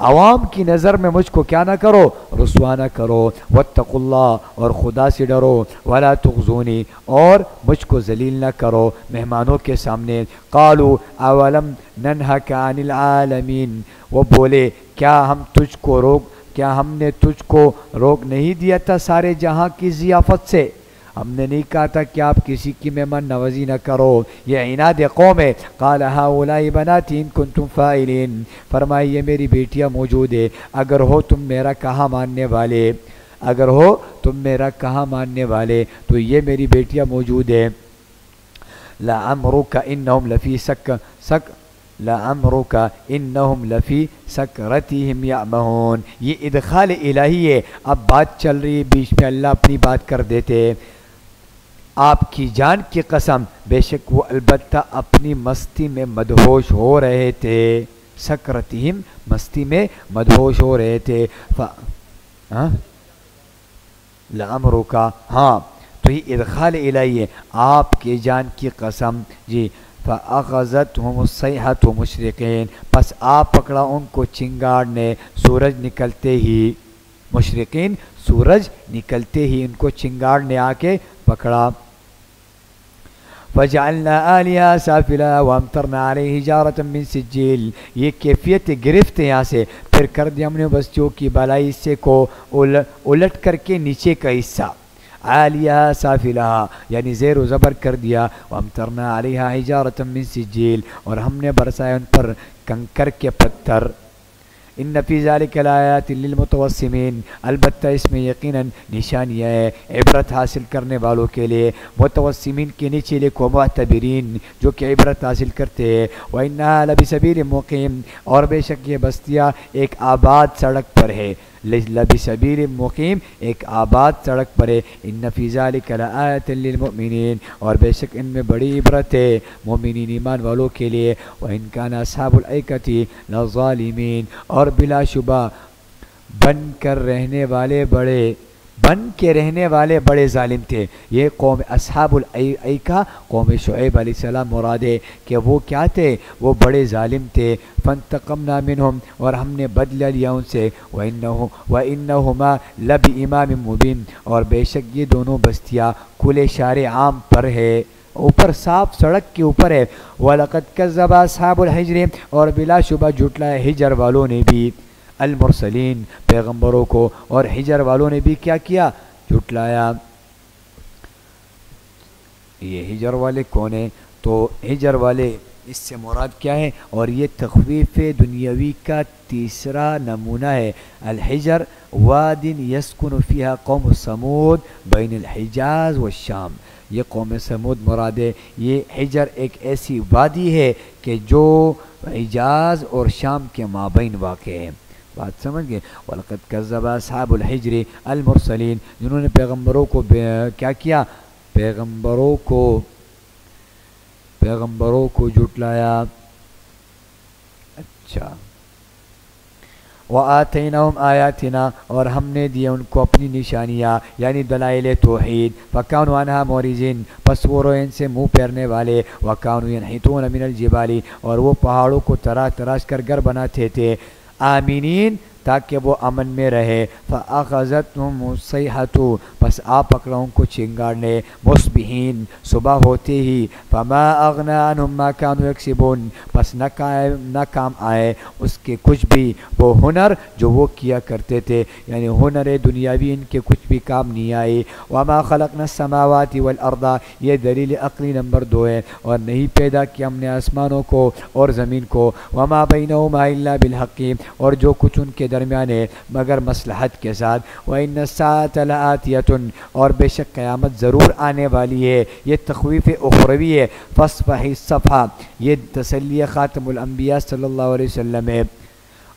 عوام کی نظر میں مجھ کو کیا نہ کرو، رسوا نہ کرو، واتقوا اللہ، اور خدا سے ڈرو، ولا تخزونی، اور مجھ کو ذلیل نہ کرو مہمانوں کے سامنے۔ قالوا اولم ننهك عن العالمین، وہ بولے کیا ہم نے تجھ کو روک نہیں دیا تھا سارے جہاں کی ضیافت سے، ہم نے نہیں کہا تھا کہ آپ کسی کی مہمان نوازی نہ کرو، یہ عناد قوم ہے۔ قال هؤلاء بناتی ان کنتم فاعلین، فرمائی یہ میری بیٹیاں موجود ہے اگر ہو تم میرا کہا ماننے والے، تو یہ میری بیٹیاں موجود ہے۔ لعمرک انہم لفی سکرتہم یعمہون، یہ ادخال الہی ہے، اب بات چل رہی ہے بیچ میں اللہ اپنی بات کر دیتے، آپ کی جان کی قسم بے شک وہ البتہ اپنی مستی میں مدہوش ہو رہے تھے، سکرتہم مستی میں مدہوش ہو رہے تھے۔ لعمرک، ہاں تو یہ ادخال الہی ہے، آپ کی جان کی قسم جی۔ فَأَخَذَتْهُمُ الصَّيْحَةُ مُشْرِقِينَ، پس پکڑا ان کو چنگاڑ نے سورج نکلتے ہی، مشرقین سورج نکلتے ہی ان کو چنگاڑ نے آ کے پکڑا۔ وَجَعَلْنَا عَلِيهَا سَافِلَهَا وَأَمْطَرْنَا عَلَيْهِ حِجَارَةً مِّن سِجِّيلٍ، یہ کیفیت گرفت یہاں سے، پھر کر دیا ہم نے بستیوں کی بالائی حصے کو الٹ کر کے نیچے کا حصہ، عالیہ سافلہا یعنی زیر و زبر کر دیا، وَأَمْطَرْنَا عَلَيْهَا حِجَارَةً مِّن سِجِّيلٍ، اور ہم نے برسایا ان پر کنکر کے پتھر۔ ان فی ذلک لآیات للمتوسمین، البتہ اس میں یقیناً نشانیاں ہے عبرت حاصل کرنے والوں کے لیے، متوسمین کے نیچے لکھو معتبرین جو کہ عبرت حاصل کرتے ہیں۔ وَإِنَّهَا لَبِسَبِيلٍ مُقِيمٍ، اور بے شک یہ بستیاں ایک آباد سڑک پر ہے، لبسبیل مقیم ایک آباد سڑک پر ہے۔ ان فی ذلک لآیۃ للمؤمنین، اور بے شک ان میں بڑی عبرت ہے مومنین ایمان والوں کے لیے۔ وَإِنْ كَانَ أَصْحَابُ الْأَيْكَةِ لَظَالِمِينَ، اور بلا شبہ بن کے رہنے والے بڑے ظالم تھے۔ یہ قوم اصحاب الایکہ قوم شعیب علیہ السلام مراد ہے کہ وہ کیا تھے، وہ بڑے ظالم تھے۔ فانتقمنا منہم، اور ہم نے بدلہ لیا ان سے، وَإِنَّهُمَا لَبِإِمَامٍ مُبِينٍ، اور بے شک یہ دونوں بستیاں کھلے شارع عام پر ہے، اوپر صاف سڑک کے اوپر ہے۔ وَلَقَدْ كَذَّبَ أَصْحَابُ الْحِجْرِ، اور بلا شبہ جھٹلایا ہجر والوں نے بھی، المرسلین پیغمبروں کو، اور ہجر والوں نے بھی کیا کیا، جھٹلایا۔ یہ ہجر والے کون ہیں؟ تو ہجر والے اس سے مراد کیا ہے؟ اور یہ تخویف دنیاوی کا تیسرا نمونہ ہے۔ الحجر واد یسکن فیہا قوم سمود بین الحجاز والشام، یہ قوم سمود مراد ہے۔ یہ حجر ایک ایسی وادی ہے کہ جو حجاز اور شام کے مابین واقع ہے۔ بات سمجھ گئے؟ وَلَقَدْ كَذَّبَ أَصْحَابُ الْحِجْرِ الْمُرْسَلِينَ، جنہوں نے پیغمبروں کو کیا کیا؟ پیغمبروں کو جھٹلایا۔ اچھا، وَآتَيْنَهُمْ آيَاتِنَا، اور ہم نے دیا ان کو اپنی نشانیاں یعنی دلائل توحید۔ فَكَانُوا عَنْهَا مُعْرِضِينَ، پس وہ ان سے منہ پھیرنے والے۔ وَكَانُوا يَنْحِتُونَ مِنَ الْجِبَالِ، اور وہ پہاڑوں کو تراش کر گھر بناتے تھے۔ آمینین، تاکہ وہ امن میں رہے۔ فَأَخَذَتْهُمُ الصَّيْحَةُ، پس آ پکڑا ان کو چنگاڑ نے۔ مُصْبِحِينَ، صبح ہوتے ہی۔ فَمَا أَغْنَىٰ عَنْهُمْ مَا كَانُوا يَكْسِبُونَ، پس نہ کام آئے اس کے کچھ بھی وہ ہنر جو وہ کیا کرتے تھے، یعنی ہنر دنیاوی ان کے کچھ بھی کام نہیں آئی۔ وَمَا خَلَقْنَا السَّمَاوَاتِ وَالْأَرْضَ، یہ دلیل عقلی نمبر 2 ہے، اور نہیں پیدا کیا ہم نے آسمانوں کو اور زمین کو۔ وَمَا بَيْنَهُمَا إِلَّا بِالْحَقِّ، اور جو کچھ ان کے درمیان ہے مگر مصلحت کے ساتھ۔ وَإِنَّ السَّاعَةَ لَآتِيَةٌ، اور بے شک قیامت ضرور آنے والی ہے۔ یہ تخویف اخروی ہے۔ فَاصْفَحِ الصَّفْحَ، یہ تسلی خاتم الانبیاء صلی اللہ علیہ وسلم ہے،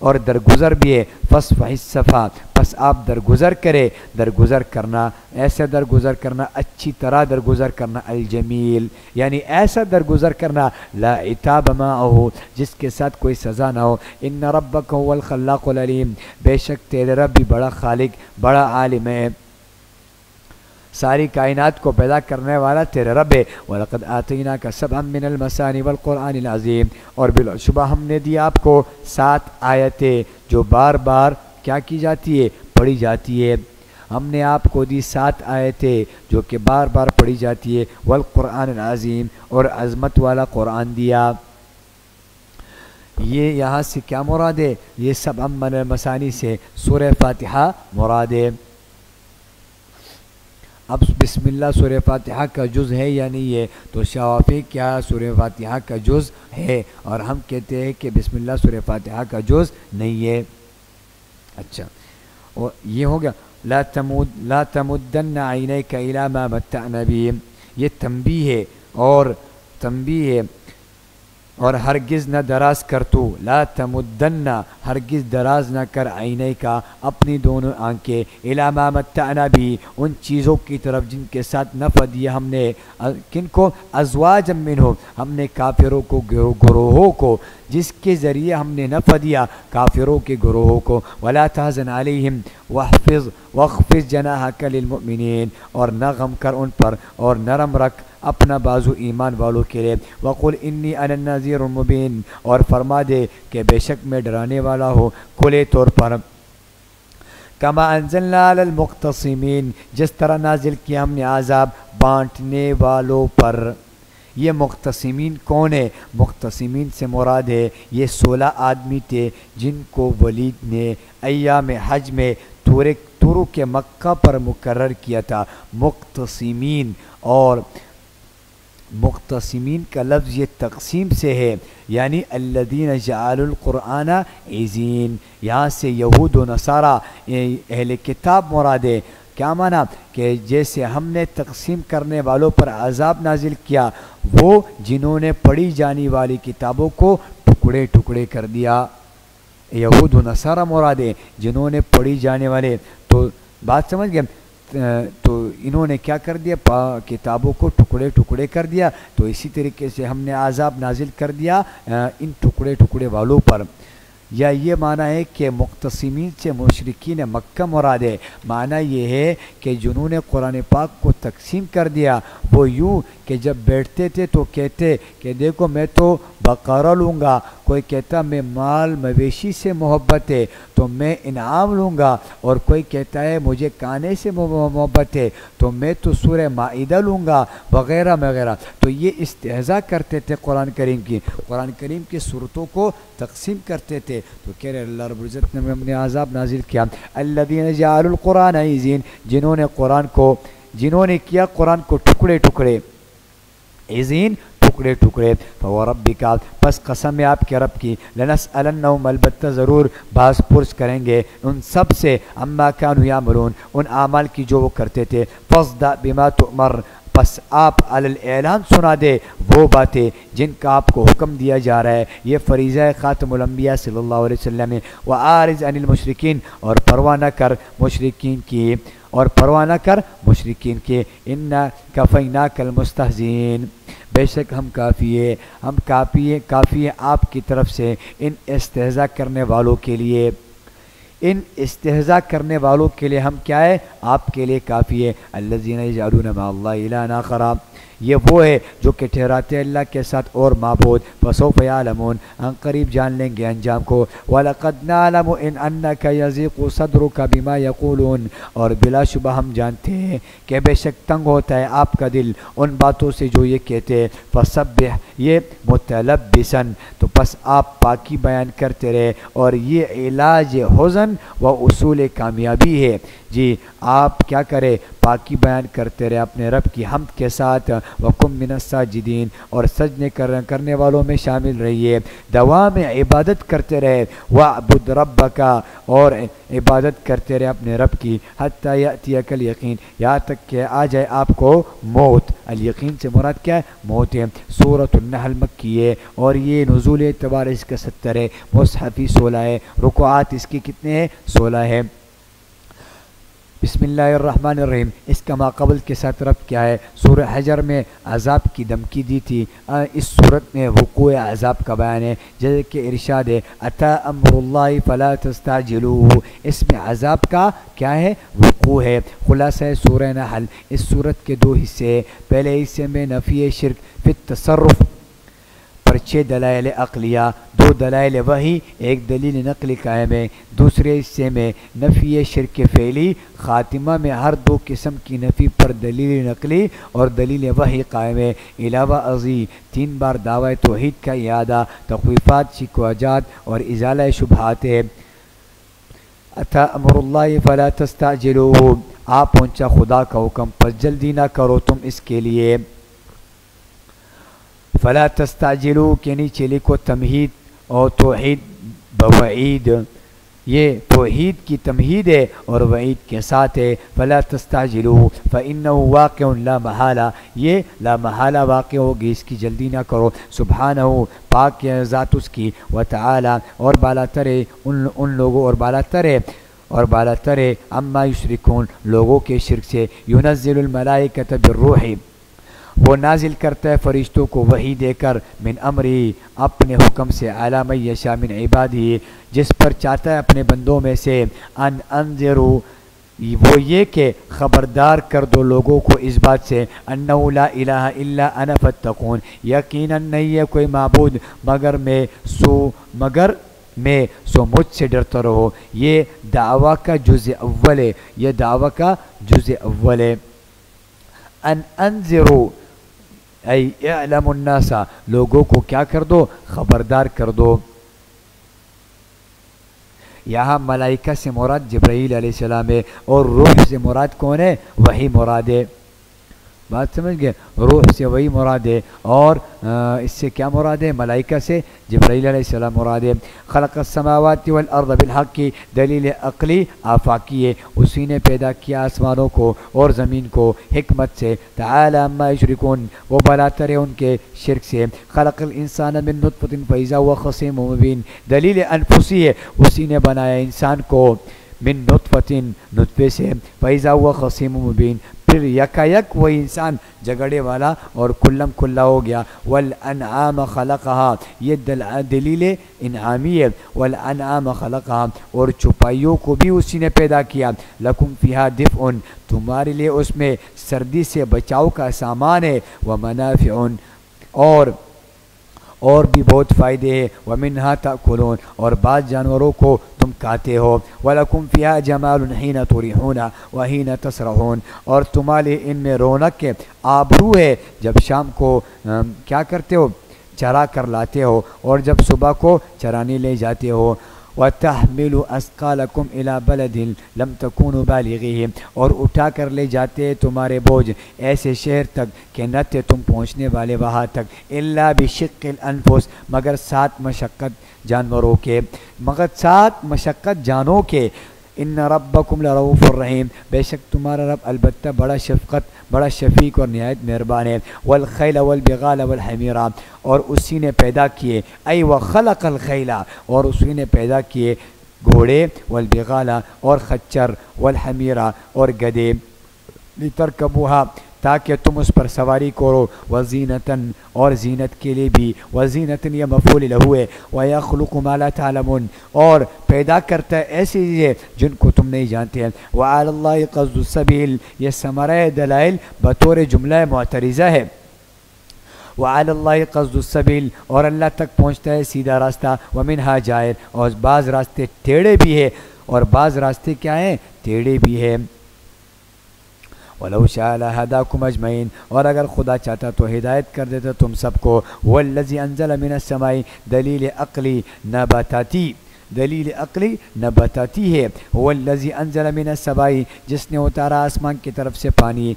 اور درگزر بھی ہے۔ فَاصْفَحِ الصَّفْحَ، پس آپ درگزر کرے، درگزر کرنا، ایسا درگزر کرنا، اچھی طرح درگزر کرنا، الجمیل، یعنی ایسا درگزر کرنا لا عتاب معه، جس کے ساتھ کوئی سزا نہ ہو۔ ان ربک هو الخلاق العلیم، بے شک تیرے رب بھی بڑا خالق، بڑا عالم ہے، ساری کائنات کو پیدا کرنے والا تیرے رب ہے۔ وَلَقَدْ آتَيْنَاكَ سَبْعًا مِّنَ الْمَثَانِي وَالْقُرْآنِ الْعَظِيمِ، اور بالشبہ ہم نے دی آپ کو 7 آیتیں جو بار بار کیا کی جاتی ہے؟ پڑھی جاتی ہے۔ ہم نے آپ کو دی 7 آیتیں جو کہ بار بار پڑھی جاتی ہے۔ والقرآن العظیم، اور عظمت والا قرآن دیا۔ یہ یہاں سے کیا مراد ہے؟ یہ سبع من المثانی سے سورہ فاتحہ مراد ہے۔ اب بسم اللہ سورہ فاتحہ کا جز ہے یا نہیں ہے؟ تو شافعی کیا سورہ فاتحہ کا جز ہے، اور ہم کہتے ہیں کہ بسم اللہ سورہ فاتحہ کا جز نہیں ہے۔ اچھا، اور یہ ہو گیا لا تمدن عینیک الی ما متعنا بہ، یہ تنبیہ ہے اور ہرگز نہ دراز کر تو، لا تمدن، ہرگز دراز نہ کر، عینیک کا اپنی دونوں آنکھیں، الی ما متعنا بہ، ان چیزوں کی طرف جن کے ساتھ نفع دیا ہم نے، کن کو؟ ازواج منہم، ہم نے کافروں کو، گروہوں کو، جس کے ذریعے ہم نے نفع دیا کافروں کے گروہوں کو۔ ولا تحزن علیہم واخفض جناحک للمؤمنین، اور نہ غم کر ان پر اور نرم رکھ اپنا بازو ایمان والوں کے لیے۔ وقل انی انا النذیر المبین، اور فرما دے کہ بے شک میں ڈرانے والا ہوں کھلے طور پر۔ کما انزلنا علی المقتصمین، جس طرح نازل کیا ہم نے عذاب بانٹنے والوں پر۔ یہ مقتصمین کون ہے؟ مقتصمین سے مراد ہے یہ 16 آدمی تھے جن کو ولید نے ایام حج میں ترک مکہ پر مقرر کیا تھا۔ مقتصمین، اور مقتصمین کا لفظ یہ تقسیم سے ہے، یعنی الذین جعلوا القرآن عزین، یہاں سے یہود و نصارہ اہل کتاب مراد ہے۔ کیا معنی؟ کہ جیسے ہم نے تقسیم کرنے والوں پر عذاب نازل کیا، وہ جنہوں نے پڑھی جانے والی کتابوں کو ٹکڑے ٹکڑے کر دیا، یہود و نصارہ مراد ہے جنہوں نے پڑھی جانے والے۔ تو بات سمجھ گئے؟ تو انہوں نے کیا کر دیا؟ کتابوں کو ٹکڑے ٹکڑے کر دیا، تو اسی طریقے سے ہم نے عذاب نازل کر دیا ان ٹکڑے ٹکڑے والوں پر۔ یا یہ معنی ہے کہ مقتصمین سے مشرکین مکہ مراد ہے۔ معنی یہ ہے کہ جنہوں نے قرآن پاک کو تقسیم کر دیا، وہ یوں کہ جب بیٹھتے تھے تو کہتے کہ دیکھو میں تو بقرہ لوں گا، کوئی کہتا میں مال مویشی سے محبت ہے تو میں انعام لوں گا، اور کوئی کہتا ہے مجھے کانے سے محبت ہے تو میں تو سورہ مائدہ لوں گا، وغیرہ وغیرہ۔ تو یہ استہزاء کرتے تھے قرآن کریم کی صورتوں کو تقسیم کرتے تھے۔ تو کہہ رہے اللہ رب العزت نے ہم نے عذاب نازل کیا، الذین جعلوا القرآن عزین، جنہوں نے کیا قرآن کو ٹکڑے ٹکڑے، عزین ٹکڑے ٹکڑے. فوربک پس قسم ہے آپ کے رب کی لنسألنہم البتہ ضرور باز پرس کریں گے ان سب سے عما کانوا یعملون ان اعمال کی جو وہ کرتے تھے. فاصدع بما تؤمر پس آپ علی اعلان سنا دے وہ باتیں جن کا آپ کو حکم دیا جا رہا ہے. یہ فریضہ خاتم الانبیاء صلی اللہ علیہ وسلم. وَأَعْرِضْ عَنِ الْمُشْرِكِينَ اور پرواہ نہ کر مشرکین کی اِنَّا كَفَيْنَاكَ الْمُسْتَهْزِئِينَ بے شک ہم کافی ہے آپ کی طرف سے ان استہزاء کرنے والوں کے لیے ہم کیا ہے آپ کے لیے کافی ہے. الذین یجعلون مع اللہ الہا آخر یہ وہ ہے جو کہ ٹھہراتے اللہ کے ساتھ اور معبود. فسوف یعلمون ان قریب جان لیں گے انجام کو. وَلَقَدْ نَعْلَمُ إِنَّكَ يَضِيقُ صَدْرُكَ بِمَا يَقُولُونَ اور بلا شبہ ہم جانتے ہیں کہ بے شک تنگ ہوتا ہے آپ کا دل ان باتوں سے جو یہ کہتے. فَسَبِّحْ یہ متلبساً تو پس آپ پاکی بیان کرتے رہے اور یہ علاج حزن و اصول کامیابی ہے. جی آپ کیا کرے پاکی بیان کرتے رہے اپنے رب کی حمد کے ساتھ. وَقُم مِّنَ السَّاجِدِينَ اور سجدے کرنے والوں میں شامل رہیے. دوام عبادت کرتے رہے. وَاعْبُدْ رَبَّكَ اور عبادت کرتے رہے اپنے رب کی. حَتَّى يَأْتِيَكَ الْيَقِينَ یہاں تک کہ آ جائے آپ کو موت. الیقین سے مراد کیا ہے؟ موت ہے. سورۃ النحل مکی ہے اور یہ نزول اعتبار اس کا 70 ہے. مصحفی 16 ہے. رکوعات اس کی کتنے ہیں؟ 16 ہے. بسم اللہ الرحمن الرحیم. اس کا ماقبل کے ساتھ ربط کیا ہے؟ سورہ حجر میں عذاب کی دھمکی دی تھی. اس صورت میں وقوع عذاب کا بیان ہے جیسے کہ ارشاد ہے اتی امر اللہ فلا تستعجلوہ. اس میں عذاب کا کیا ہے؟ وقوع ہے. خلاصہ ہے سورہ نحل. اس صورت کے 2 حصے ہیں. پہلے حصے میں نفی شرک فی التصرف پر 6 دلائل عقلیہ، 2 دلائل وحی، 1 دلیل نقلی قائم ہے. دوسرے حصے میں نفی شرک فعلی، خاتمہ میں ہر 2 قسم کی نفی پر دلیل نقلی اور دلیل وحی قائم ہے. علاوہ ازیں 3 بار دعوی توحید کا اعادہ، تخویفات، شکوجات اور ازالہ شبہات ہے. اتی امر اللہ فلا تستعجلوہ آپ پہنچا خدا کا حکم پس جلدی نہ کرو تم اس کے لیے. فلا تستعجلوا کے نیچے لکھو تمہید اور توحید بوعید. یہ توحید کی تمہید ہے اور وعید کے ساتھ ہے. فلا تستعجلوا فإنه واقع لا محالہ یہ لا محالہ واقع ہوگی اس کی جلدی نہ کرو. سبحانہ پاک ہے ذات اس کی. وتعالی اور بالا تر ہے ان لوگوں اور بالا تر ہے اما یشرکون لوگوں کے شرک سے. ينزل الملائکۃ بالروح وہ نازل کرتا ہے فرشتوں کو وحی دے کر من امری اپنے حکم سے علی من یشاء من عبادہ جس پر چاہتا ہے اپنے بندوں میں سے. ان انذروا وہ یہ کہ خبردار کر دو لوگوں کو اس بات سے انہ لا الہ الا انا فاتقون یقیناً نہیں ہے کوئی معبود مگر میں سو مجھ سے ڈرتا رہو. یہ دعویٰ کا جزء اول ہے. ان انذروا ای اعلم الناس لوگوں کو کیا کر دو؟ خبردار کر دو. یہاں ملائکہ سے مراد جبرائیل علیہ السلام ہے اور روح سے مراد کون ہے؟ وحی مراد ہے. بات سمجھ گئے؟ روح سے وہی مراد ہے اور اس سے کیا مراد ہے؟ ملائکہ سے جبرائیل علیہ السلام مراد ہے. خلق السماوات والارض بالحق کی دلیل عقلی آفاقی ہے. اسی نے پیدا کیا آسمانوں کو اور زمین کو حکمت سے. تعالی عما یشرکون وہ بلاتر ہے ان کے شرک سے. خلق الانسان من نطفۃ فاذا هو خصیم مبین دلیل انفسی ہے. اسی نے بنایا انسان کو من نطفۃ نطفے سے فاذا هو خصیم مبین پھر یکا وہی انسان جھگڑے والا اور کلم کھلا ہو گیا. والانعام خلقها یہ دلیل انعامی ہے. والانعام خلقها اور چوپائیوں کو بھی اسی نے پیدا کیا. لکم فیہا دفء تمہارے لیے اس میں سردی سے بچاؤ کا سامان ہے. ومنافع اور بھی بہت فائدے ہیں. ومنہا تأکلون اور بعض جانوروں کو تم کھاتے ہو. وَلَكُمْ فِيهَا جَمَالٌ حِينَ تُرِيحُونَ وَحِينَ تَسْرَحُونَ اور تمہارے ان میں رونق ہے آبرو ہے جب شام کو کیا کرتے ہو؟ چرا کر لاتے ہو اور جب صبح کو چرانے لے جاتے ہو. وَتَحْمِلُ أَثْقَالَكُمْ إِلَى بَلَدٍ لَمْ تَكُونُوا بَالِغِيهِ، اور اٹھا کر لے جاتے تمہارے بوجھ ایسے شہر تک کہ نہ تھے تم پہنچنے والے وہاں تک، إِلَّا بِشِقِّ الْأَنفُسِ، مگر ساتھ مشقت جانوروں کے، مگر ساتھ مشقت جانوں کے۔ ان ربکم لرؤوف الرحیم، بے شک تمہارا رب البتہ بڑا شفقت، بڑا شفیق اور نہایت مہربان ہے۔ والخیل والبغال والحمیر، اور اسی نے پیدا کیے، ای وخلق الخیل، اور اسی نے پیدا کیے گھوڑے، والبغال اور خچر، والحمیر اور گدے، لترکبوها تاکہ تم اس پر سواری کرو، وزینتاً اور زینت کے لیے بھی، وزینتاً یہ مفعول لہ ہے، ویخلق ما لا تعلمون اور پیدا کرتا ہے ایسی چیزیں جن کو تم نہیں جانتے ہیں۔ وعلی اللہ قصد السبیل، یہ ثمرہ دلائل بطور جملہ معترضہ ہے۔ وعلی اللہ قصد السبیل، اور اللہ تک پہنچتا ہے سیدھا راستہ، ومنہا جائر، اور بعض راستے ٹیڑھے بھی ہیں، اور بعض راستے کیا ہیں؟ ٹیڑھے بھی ہیں۔ وَلَوْ شَاءَ لَهَدَاكُمْ أَجْمَعِينَ، اور اگر خدا چاہتا تو ہدایت کر دیتا تم سب کو۔ وَالَّذِي أَنزَلَ مِنَ السَّمَاءِ، دلیل عقلی نباتاتی، دلیل عقلی نباتاتی ہے۔ وَالَّذِي أَنزَلَ مِنَ السَّمَاءِ، جس نے اتارا آسمان کی طرف سے پانی،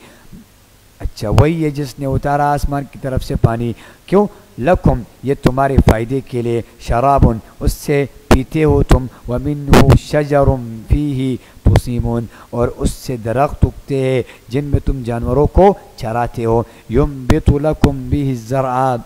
اچھا وہی ہے جس نے اتارا آسمان کی طرف سے پانی، کیوں؟ لکم، یہ تمہارے فائدے کے لیے، شرابن، اس سے پیتے ہو تم، وَمِنْهُ شَجَرٌ فِيهِ تُسِیمُونَ، اور اس سے درخت اگتے ہیں جن میں تم جانوروں کو چراتے ہو۔ يُنبِتُ لَكُمْ بِهِ الزَّرْعَ،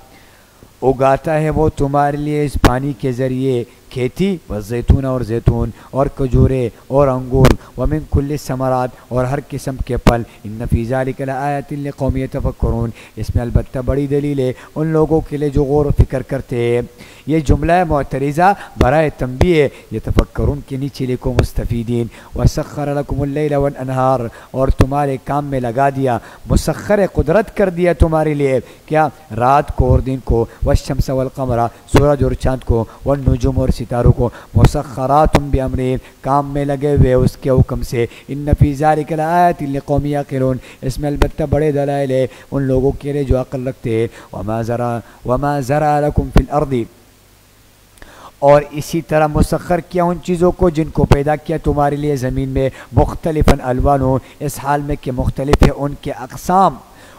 اگاتا ہے وہ تمہارے لیے اس پانی کے ذریعے کھیتی، والزیتون اور زیتون، اور کھجورے اور انگور، ومن کل الثمرات، اور ہر قسم کے پھل۔ ان فی ذلک لآیات لقوم یتفکرون، اس میں البتہ بڑی دلیل ہے ان لوگوں کے لیے جو غور و فکر کرتے ہیں۔ یہ جملہ معترضہ برائے تنبیہ ہے، یتفکرون کے نیچے لکھو مستفیدین۔ وسخر لکم اللیل والانہار، اور تمہارے کام میں لگا دیا، مسخر قدرت کر دیا تمہارے لیے، کیا؟ رات کو اور دن کو، والشمس والقمر، سورج اور چاند کو، والنجوم اور ستاروں کو، مسخرات بامرہ، کام میں لگے ہوئے اس کے حکم سے۔ ان فی ذلک لآیات لقوم یعقلون، اس میں البتہ بڑے دلائل ہے ان لوگوں کے لیے جو عقل رکھتے ہیں۔ وما زرع لکم فی الارض، اور اسی طرح مسخر کیا ان چیزوں کو جن کو پیدا کیا تمہارے لیے زمین میں، مختلفاً الوانہ، اس حال میں کہ مختلف ہے ان کے اقسام،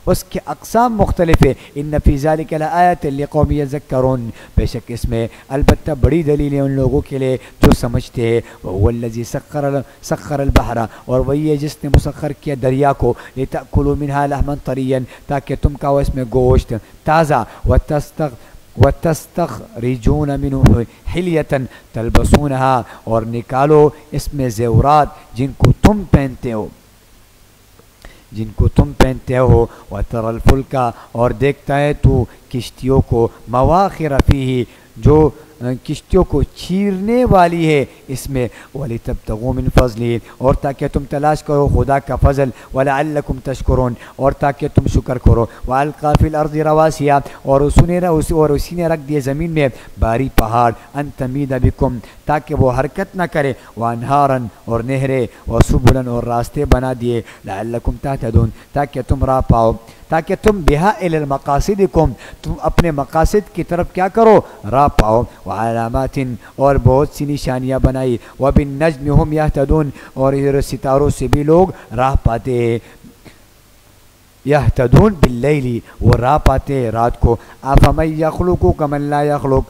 اس کے اقسام مختلف ہے۔ ان فی ذلک لآیات لقوم یذکرون، بے شک اس میں البتہ بڑی دلیل ہے ان لوگوں کے لیے جو سمجھتے ہیں۔ وهو الذی سخر البحر، اور وہی ہے جس نے مسخر کیا دریا کو، لتأکلوا منها لحما طریا، تاکہ تم کھاؤ اس میں گوشت تازہ، وتستخرجون منه حلیة تلبسونها، اور نکالو اس میں زیورات جن کو تم پہنتے ہو، جن کو تم پہنتے ہو۔ وَتَرَى الْفُلْكَ، اور دیکھتا ہے تو کشتیوں کو، مواخر فیہ، جو کشتیوں کو چیرنے والی ہے اس میں، وَلِتَبْتَغُوا مِنْ فَضْلِهِ، اور تاکہ تم تلاش کرو خدا کا فضل، وَلَعَلَّكُمْ تَشْكُرُونَ، اور تاکہ تم شکر کرو۔ وَأَلْقَى فِي الْأَرْضِ رَوَاسِيَ، اور اسی نے رکھ دیے زمین میں باری پہاڑ، أَن تَمِيدَ بِكُمْ، تاکہ وہ حرکت نہ کرے، وَأَنْهَارًا، اور نہریں، وَسُبُلًا، اور راستے بنا دیے، لَعَلَّكُمْ تَهْتَدُونَ، تاکہ تم راہ پاؤ، تاکہ تم بہا الی المقاصدکم، تم اپنے مقاصد کی طرف کیا کرو؟ راہ پاؤ۔ وعلامات، اور بہت سی نشانیاں بنائی، وبالنجم هم یہتدون، اور ستاروں سے بھی لوگ راہ پاتے ہیں۔ یہتدون باللیل، وہ راہ پاتے ہیں رات کو۔ افمن یخلق کمن لا یخلق،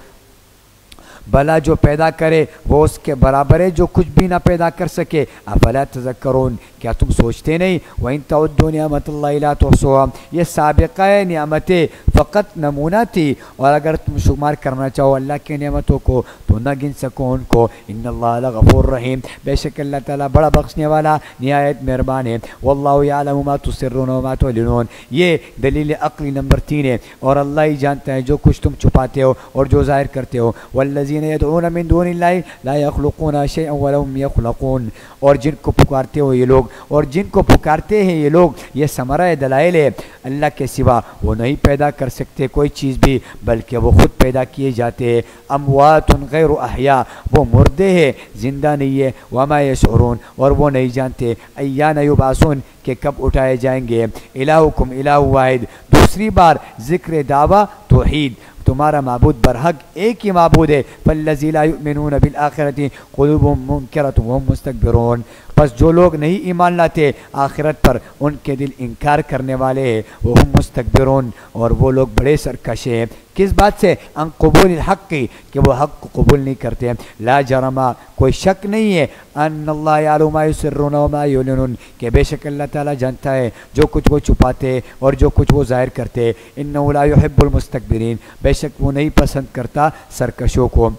بھلا جو پیدا کرے وہ اس کے برابر ہے جو کچھ بھی نہ پیدا کر سکے۔ افلا تذکرون، کیا تم سوچتے نہیں؟ وَإِن تَعُدُّوا نِعْمَةَ اللَّهِ لَا تُحْصُوهَا، یہ سابقہ نعمتیں فقط نمونہ تھی، اور اگر تم شمار کرنا چاہو اللہ کی نعمتوں کو تو نہ گن سکو ان کو۔ ان اللہ لغفور رحیم، بے شک اللہ تعالیٰ بڑا بخشنے والا نہایت مہربان ہے۔ واللہ یعلم ما تسرون وما تعلنون، یہ دلیل عقلی نمبر 3 ہے، اور اللہ ہی جانتا ہے جو کچھ تم چھپاتے ہو اور جو ظاہر کرتے ہو۔ والذین یدعون من دون اللہ لا یخلقون شیئا ولهم یخلقون، اور جن کو پکارتے ہو یہ لوگ، اور جن کو پکارتے ہیں یہ لوگ، یہ ثمرہ دلائل ہے، اللہ کے سوا وہ نہیں پیدا کر سکتے کوئی چیز بھی، بلکہ وہ خود پیدا کیے جاتے ہیں۔ اموات غیر احیاء، وہ مردے ہیں زندہ نہیں ہے۔ وما یشعرون، اور وہ نہیں جانتے ایان یبعثون، کہ کب اٹھائے جائیں گے۔ الہکم الہ واحد، دوسری بار ذکر دعویٰ توحید، تمہارا معبود برحق ایک ہی معبود ہے. فالذی لا یؤمنون بالآخرۃ قلوبهم منکرۃ وهم مستکبرون. بس جو لوگ نہیں ایمان لاتے آخرت پر ان کے دل انکار کرنے والے ہیں. وهم مستکبرون اور وہ لوگ بڑے سرکش ہیں. کس بات سے؟ ان قبول الحق کی کہ وہ حق کو قبول نہیں کرتے. لا جرم کوئی شک نہیں ہے ان اللہ یعلم ما یسرون وما یعلنون کہ بے شک اللہ تعالیٰ جانتا ہے جو کچھ وہ چھپاتے اور جو کچھ وہ ظاہر کرتے. انہ لا یحب المستکبرین بے شک وہ نہیں پسند کرتا سرکشوں کو.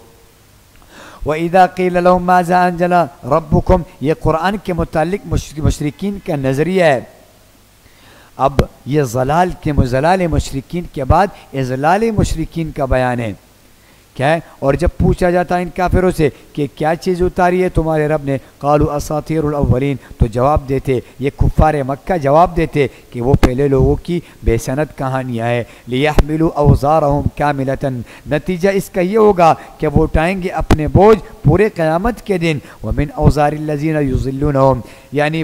وَإِذَا قِيلَ لَهُمْ مَاذَا أَنزَلَ رَبُّكُمْ یہ قرآن کے متعلق مشرکین کا نظریہ ہے. اب یہ زلال مشرکین کے بعد اضلال مشرکین کا بیان ہے. کیا ہے؟ اور جب پوچھا جاتا ہے ان کافروں سے کہ کیا چیز اتاری ہے تمہارے رب نے، قالوا اساطیر الاولین، تو جواب دیتے یہ کفار مکہ جواب دیتے کہ وہ پہلے لوگوں کی بے سند کہانیاں ہیں. لیحملوا اوزارهم کاملۃ نتیجہ اس کا یہ ہوگا کہ وہ اٹھائیں گے اپنے بوجھ پورے قیامت کے دن. ومن اوزار الذین یضلونهم یعنی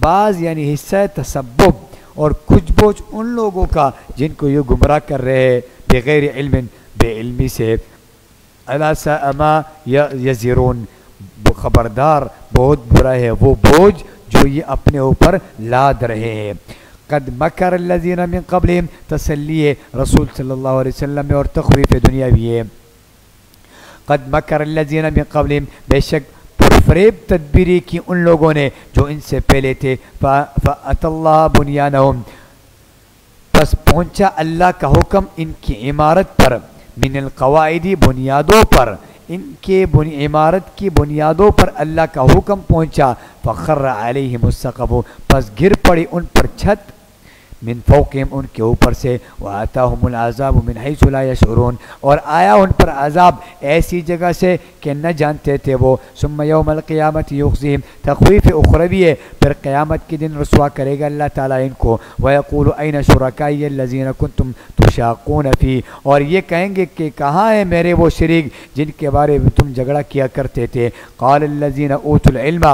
بعض یعنی حصہ تسبب اور کچھ بوجھ ان لوگوں کا جن کو یہ گمراہ کر رہے ہیں بغیر علم بے علمی سے. الا ساء ما یزرون خبردار بہت برا ہے وہ بوجھ جو یہ اپنے اوپر لاد رہے ہیں. قد مکر الذین من قبلہم تسلی ہے رسول صلی اللہ علیہ وسلم میں اور تخویف دنیاوی ہے. قد مکر الذین من قبلہم بے شک فریب تدبیری کی ان لوگوں نے جو ان سے پہلے تھے. فأتی اللہ بنیانہم پس پہنچا اللہ کا حکم ان کی عمارت پر. من القواعدی بنیادوں پر ان کے عمارت کی بنیادوں پر اللہ کا حکم پہنچا. فخر علیہم السقف پس گر پڑی ان پر چھت. من فوقہم ان کے اوپر سے. وآتاہم العذاب من حیث لا یشعرون اور آیا ان پر عذاب ایسی جگہ سے کہ نہ جانتے تھے وہ. ثم یوم القیامت یخزیہم تخویف اخروی ہے پھر قیامت کے دن رسوا کرے گا اللہ تعالیٰ ان کو. ویقول این شرکائی الذین کنتم تشاقون فی اور یہ کہیں گے کہ کہاں ہیں میرے وہ شریک جن کے بارے میں تم جھگڑا کیا کرتے تھے. قال الذین اوتوا العلم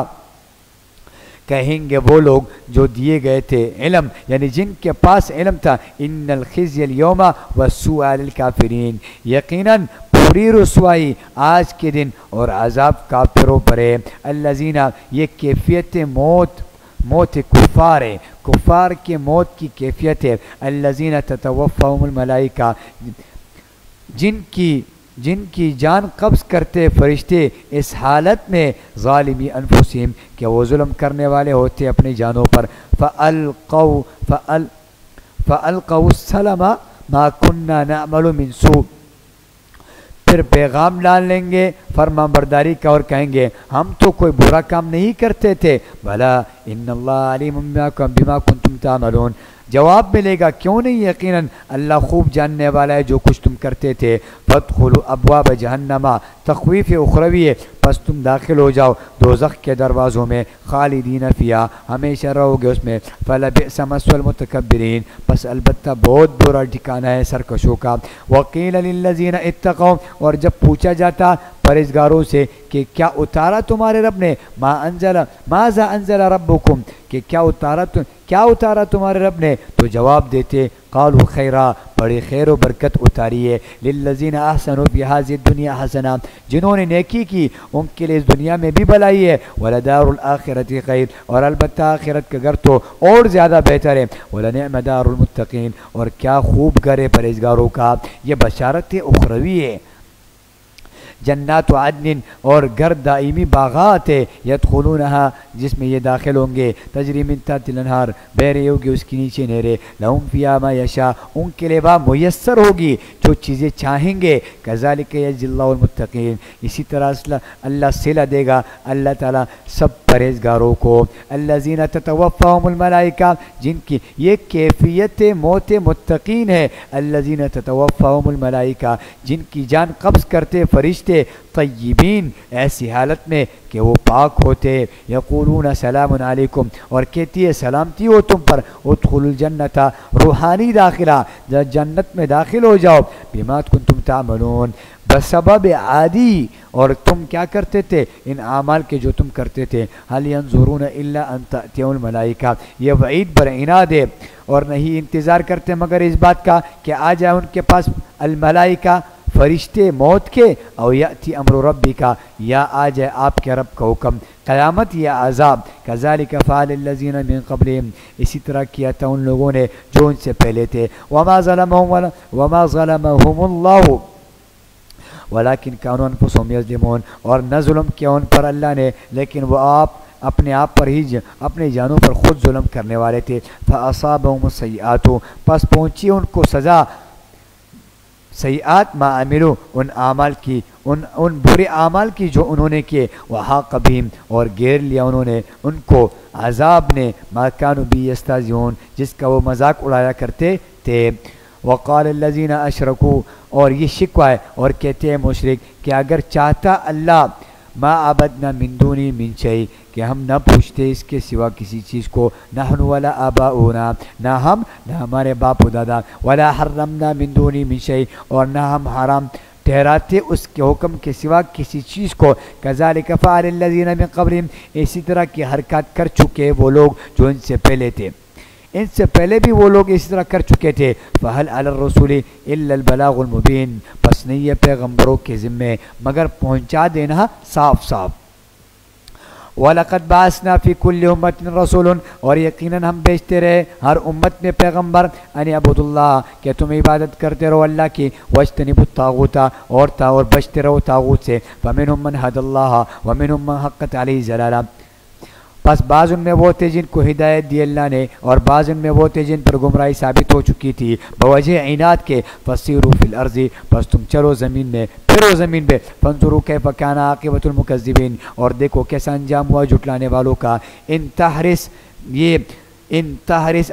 کہیں گے وہ لوگ جو دیے گئے تھے علم یعنی جن کے پاس علم تھا. ان الخزي اليوم والسوء للكافرین یقیناً پوری رسوائی آج کے دن اور عذاب کافروں پر ہے. الذین یہ کیفیت موت کفار ہے کفار کے موت کی کیفیت ہے. الذین تتوفاهم الملائکہ جن کی جان قبض کرتے فرشتے اس حالت میں ظالمی انفسہم کہ وہ ظلم کرنے والے ہوتے اپنی جانوں پر. فَأَلْقَوْا السَّلَمَ مَا كُنَّا نَعْمَلُ مِنْ سُوءٍ پھر پیغام ڈال لیں گے فرمان برداری کا اور کہیں گے ہم تو کوئی برا کام نہیں کرتے تھے. بھلا ان اللہ علیم بما کنتم تعملون جواب ملے گا کیوں نہیں یقیناً اللہ خوب جاننے والا ہے جو کچھ تم کرتے تھے. فادخلوا ابواب جہنم تخویف اخروی ہے پس تم داخل ہو جاؤ دوزخ کے دروازوں میں. خالدین فیہا ہمیشہ رہو گے اس میں. فلبئس مثوى المتکبرین پس البتہ بہت برا ٹھکانہ ہے سرکشوں کا. وقیل للذین اتقوا اور جب پوچھا جاتا پرہیزگاروں سے کہ کیا اتارا تمہارے رب نے. ماذا انزل ربکم کہ کیا اتارا تمہارے رب نے تو جواب دیتے قالوا خیرا بڑی خیر و برکت اتاری ہے. للذین احسنوا فی ھذی الدنیا حسنہ جنہوں نے نیکی کی ان کے لیے اس دنیا میں بھی بھلائی ہے. ولدار الآخرۃ خیر اور البتہ آخرت کا گھر تو اور زیادہ بہتر ہے. ولنعم دار المتقین اور کیا خوب گھر ہے پرہیزگاروں کا. یہ بشارت اخروی ہے. جنات عدن اور گھر دائمی باغات ہے. یدخلونہا جس میں یہ داخل ہوں گے. تجری من تحتہا الانہار بہ رہی ہوگی اس کی نیچے نہریں. لہم فیہا ما یشاء ان کے لیے وہاں میسر ہوگی جو چیزیں چاہیں گے. کذالک یجزی اللہ المتقین اسی طرح اللہ صلہ دے گا اللہ تعالیٰ سب پرہیزگاروں کو. الذین تتوفاہم الملائکہ جن کی یہ کیفیت موت متقین ہے. الذین تتوفاہم الملائکہ جن کی جان قبض کرتے فرشتے طیبین ایسی حالت میں کہ وہ پاک ہوتے. یقولون سلام علیکم اور کہتی ہے سلامتی ہو تم پر. ادخلوا الجنت روحانی داخلہ جنت میں داخل ہو جاؤ. بما کنتم تعملون بسبب عادی اور تم کیا کرتے تھے ان اعمال کے جو تم کرتے تھے. هل ينظرون الا ان تأتيهم الملائکہ یہ وعید بر عناد ہے اور نہیں انتظار کرتے مگر اس بات کا کہ آ جائے ان کے پاس الملائکہ فرشتے موت کے، او یاتی امر ربی کا یا آ جائے آپ کے رب کا حکم، قیامت یا عذاب۔ کذالک فعل الذین من قبلہم، اسی طرح کیا تھا ان لوگوں نے جو ان سے پہلے تھے۔ وما ظلمهم اللہ ولیکن کانوا انفسهم یظلمون، اور نہ ظلم کیا ان پر اللہ نے لیکن وہ اپنے آپ پر ہی اپنے جانوں پر خود ظلم کرنے والے تھے۔ فاصابهم السیئات، پس پہنچی ان کو سزا سیئات ما عملو، ان اعمال کی، ان برے اعمال کی جو انہوں نے کیے، وحاق بہم، اور گھیر لیا انہوں نے ان کو عذاب نے، ما کانوا بہ یستہزئون، جس کا وہ مذاق اڑایا کرتے تھے۔ وقال الذین اشرکوا، اور یہ شکوہ ہے اور کہتے ہیں مشرک کہ اگر چاہتا اللہ ما عبدنا من دونی من شیء، کہ ہم نہ پوچھتے اس کے سوا کسی چیز کو، نحن ولا آباؤنا، نہ ہم نہ ہمارے باپ و دادا، ولا حرمنا من دونی من شیء، اور نہ ہم حرام ٹھہراتے اس کے حکم کے سوا کسی چیز کو۔ کذالک فعل الذین من قبلہم، اسی طرح کی حرکات کر چکے وہ لوگ جو ان سے پہلے تھے، ان سے پہلے بھی وہ لوگ اسی طرح کر چکے تھے۔ فہل علی الرسول الا البلاغ المبین، پس نہیں ہے پیغمبروں کے ذمے مگر پہنچا دینا صاف صاف۔ وَلَقَدْ بَعَثْنَا فِي كُلِّ أُمَّةٍ رَسُولٌ، اور یقیناً ہم بھیجتے رہے ہر امت میں پیغمبر، ان اعبدوا اللہ، کہ تم عبادت کرتے رہو اللہ کی، واجتنبوا الطاغوت، اور بچتے رہو طاغوت سے، فَمِنْهُمْ مَنْ هَدَى اللَّهَ وَمِنْهُمْ مَنْ حَقَّتْ عَلَيْهِ الضَّلَالَةُ، پس بعض ان میں وہ تھے جن کو ہدایت دی اللہ نے، اور بعض ان میں وہ تھے جن پر گمراہی ثابت ہو چکی تھی بوجہ عناد کے۔ فسیروا فی الارض، پس تم چلو زمین میں، پھرو زمین پہ، فانظروا کیف کان عاقبۃ المکذبین، اور دیکھو کیسا انجام ہوا جھٹلانے والوں کا۔ ان تحرس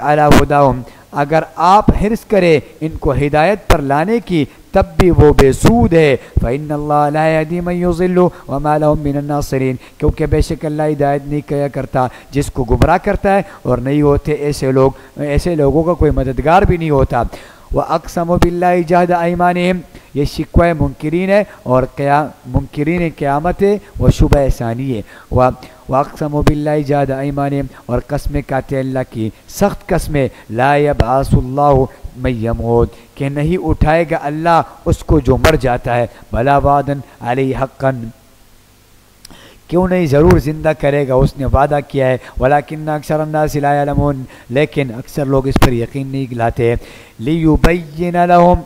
علی ہداہم، اگر آپ حرص کرے ان کو ہدایت پر لانے کی تب بھی وہ بے سود ہے۔ فإن اللہ لا يهدي من يضل وما لهم من الناصرین، کیونکہ بے شک اللہ ہدایت نہیں کیا کرتا جس کو گمراہ کرتا ہے، اور نہیں ہوتے ایسے لوگوں کا کوئی مددگار بھی نہیں ہوتا۔ وَأَقْسَمُوا بِاللَّهِ جَهْدَ أَيْمَانِهِمْ، یہ شکوہ منکرین ہے اور منکرین قیامت ہے و شبہ ثانی ہے۔ وَأَقْسَمُوا بِاللَّهِ جَهْدَ أَيْمَانِهِمْ، اور قسمیں کھاتے اللہ کی سخت قسمیں، لا يَبْعَثُ اللَّهُ مَن يَمُوتُ، کہ نہیں اٹھائے گا اللہ اس کو جو مر جاتا ہے، بلا وعدن علیہ حقاً، کیوں نہیں ضرور زندہ کرے گا، اس نے وعدہ کیا ہے۔ ولیکن اکثر الناس لا یعلمون، لیکن اکثر لوگ اس پر یقین نہیں لاتے۔ لیبین لہم،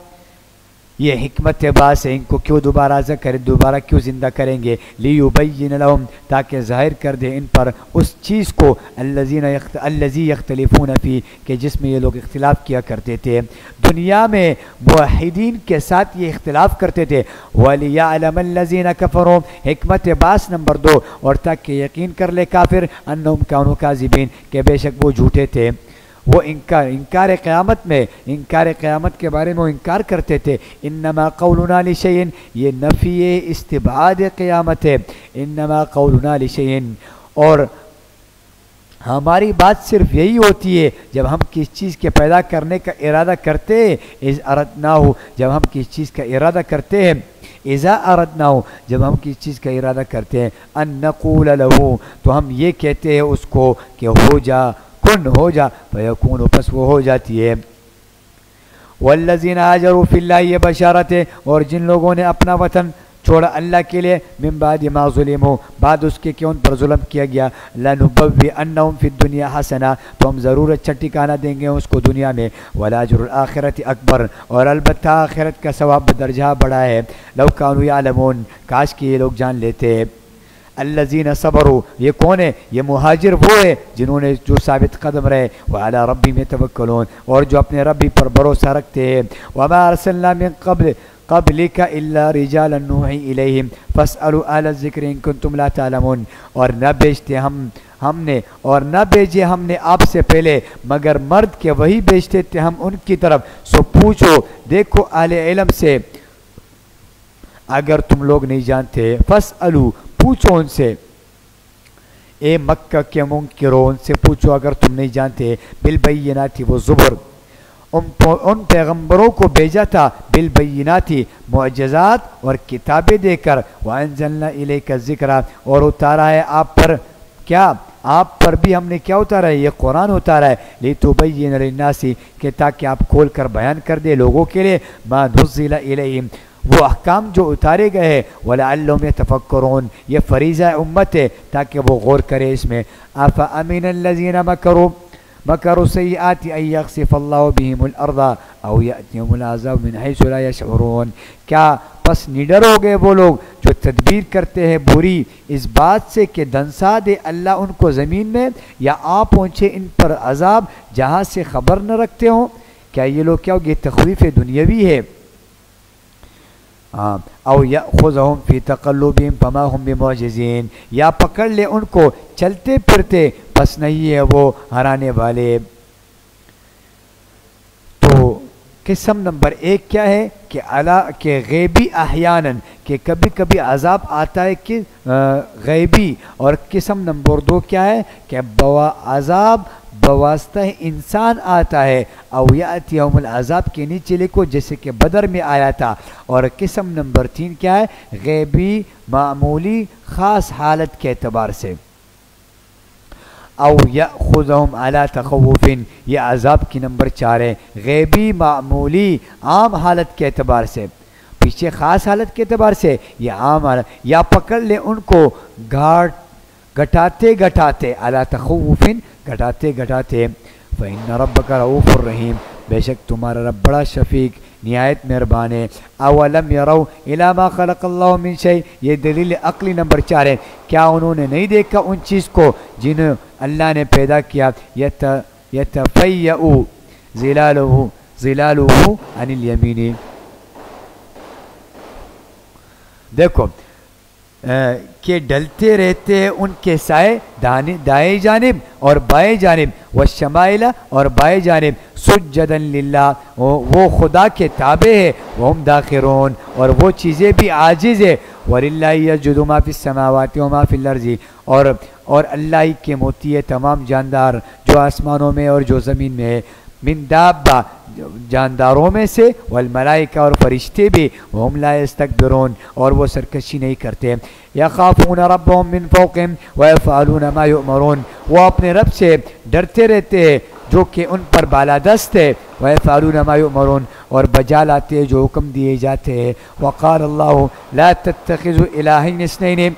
یہ حکمت باعث ہے ان کو کیوں دوبارہ کیوں زندہ کریں گے۔ لیبین لہم، تاکہ ظاہر کر دے ان پر اس چیز کو، الذی یختلفون فی، کہ جس میں یہ لوگ اختلاف کیا کرتے تھے۔ دنیا میں موحدین کے ساتھ یہ اختلاف کرتے تھے۔ وَلِيَعْلَمَ الَّذِينَ كَفَرُوا، حکمت باعث نمبر 2، اور تاکہ یقین کر لے کافر، أَنَّهُمْ كَانُوا كَاذِبِينَ، کہ بے شک وہ جھوٹے تھے۔ وہ انکار قیامت کے بارے میں وہ انکار کرتے تھے۔ انما قولنا لشیء، یہ نفی استبعاد قیامت ہے۔ انما قولنا لشیء، اور ہماری بات صرف یہی ہوتی ہے جب ہم کس چیز کے پیدا کرنے کا ارادہ کرتے ہیں، اذ اردناہ، جب ہم کس چیز کا ارادہ کرتے ہیں، اذا اردناہ، جب ہم کس چیز کا ارادہ کرتے ہیں، ان نقول له، تو ہم یہ کہتے ہیں اس کو کہ ہو جا، کن ہو جا، فیکون، پس وہ ہو جاتی ہے۔ والذین ہاجروا فی اللہ، یہ بشارت ہے، اور جن لوگوں نے اپنا وطن چھوڑا اللہ کے لیے، من بعد ما ظلموا، بعد اس کے کہ ان پر ظلم کیا گیا، لنبوئنہم فی الدنیا حسنہ، تو ہم ضرور اچھا ٹھکانہ دیں گے اس کو دنیا میں، ولاجر الآخرۃ اکبر، اور البتہ آخرت کا ثواب درجہ بڑا ہے، لو کانوا یعلمون، کاش کہ یہ لوگ جان لیتے۔ الذین صبروا، یہ کون ہے؟ یہ مہاجر وہ ہے جنہوں نے جو ثابت قدم رہے، وعلی ربہم یتوکلون، اور جو اپنے رب پر بھروسہ رکھتے ہیں۔ وما ارسلنا من قبلک الا رجالا نوحی الیہم فاسألوا اہل الذکر ان کنتم لا تعلمون، اور نہ بھیجے ہم نے آپ سے پہلے مگر مرد کے وہی بھیجتے تھے ہم ان کی طرف، سو پوچھو دیکھو اہل علم سے اگر تم لوگ نہیں جانتے۔ فاسألوا، پوچھو ان سے، اے مکہ کے منکروں، ان سے پوچھو اگر تم نہیں جانتے۔ بالبینات والزبر، ان پیغمبروں کو بھیجا تھا بالبینات، معجزات اور کتابیں دے کر، وانزلنا الیک الذکر، اور اتارا ہے آپ پر کیا؟ آپ پر بھی ہم نے کیا اتارا ہے؟ یہ قرآن اتارا ہے لِتُبَيِّنَ لِلنَّاسِ کہ تاکہ آپ کھول کر بیان کر دے لوگوں کے لیے مَا نُزِّلَ إِلَيْهِمْ وہ احکام جو اتارے گئے ہیں وَلَعَلَّهُمْ يَتَفَكَّرُونَ یہ فریضہ امت ہے تاکہ وہ غور کرے اس میں أَفَأَمِنَ الَّذِينَ مَكَرُوا السَّيِّئَاتِ أَن يَخْسِفَ اللَّهُ بِهِمُ الْأَرْضَ أَوْ يَأْتِيَهُمُ الْعَذَابُ مِنْ حَيْثُ لَا يَشْعُرُونَ کیا پس نڈر ہو گئے وہ لوگ جو تدبیر کرتے ہیں بری اس بات سے کہ دنسا دے اللہ ان کو زمین میں یا آ پہنچے ان پر عذاب جہاں سے خبر نہ رکھتے ہوں کیا یہ لوگ کیا ہوگی تخویف دنیاوی ہے او یأخذہم فی تقلبہم فما ہم بمعجزین یا پکڑ لے ان کو چلتے پھرتے بس نہیں ہے وہ ہرانے والے تو قسم نمبر 1 کیا ہے کہ غیبی احیاناً کہ کبھی کبھی عذاب آتا ہے کہ غیبی اور قسم نمبر 2 کیا ہے کہ عذاب بواسطہ انسان آتا ہے او یاتیہم العذاب کے نیچے لکھو جیسے کہ بدر میں آیا تھا اور قسم نمبر 3 کیا ہے غیبی معمولی خاص حالت کے اعتبار سے او یأخذہم علی تخوف یہ عذاب کی نمبر 4 ہے غیبی معمولی عام حالت کے اعتبار سے پیچھے خاص حالت کے اعتبار سے یہ عام حالت یا پکڑ لے ان کو گھٹاتے علی تخوف گھٹاتے فإن ربک رؤوف الرحیم بے شک تمہارا رب بڑا شفیق نہایت مہربان ہے اولم یروا الی ما خلق اللہ من شیء یہ دلیل عقلی نمبر 4 ہے کیا انہوں نے نہیں دیکھا ان چیز کو جنہیں اللہ نے پیدا کیا یتفیأ ظلالہ عن الیمین دیکھو کہ ڈلتے رہتے ہیں ان کے سائے دائیں جانب اور بائیں جانب والشمائل اور بائیں جانب سجدا للہ وہ خدا کے تابع ہے وہم داخرون اور وہ چیزیں بھی عاجز ہے وللہ یسجد ما فی السماوات وما فی الارض اور اللہ ہی کے موتی ہے تمام جاندار جو آسمانوں میں اور جو زمین میں ہے من دابہ جانداروں میں سے والملائکہ اور فرشتے بھی وہم لا یستکبرون اور وہ سرکشی نہیں کرتے یخافون ربهم من فوقهم ویفعلون ما یؤمرون وہ اپنے رب سے ڈرتے رہتے ہیں جو کہ ان پر بالادست ہے ویفعلون ما یؤمرون اور بجا لاتے ہیں جو حکم دیے جاتے ہیں وقال اللہ لا تتخذوا الہین اثنین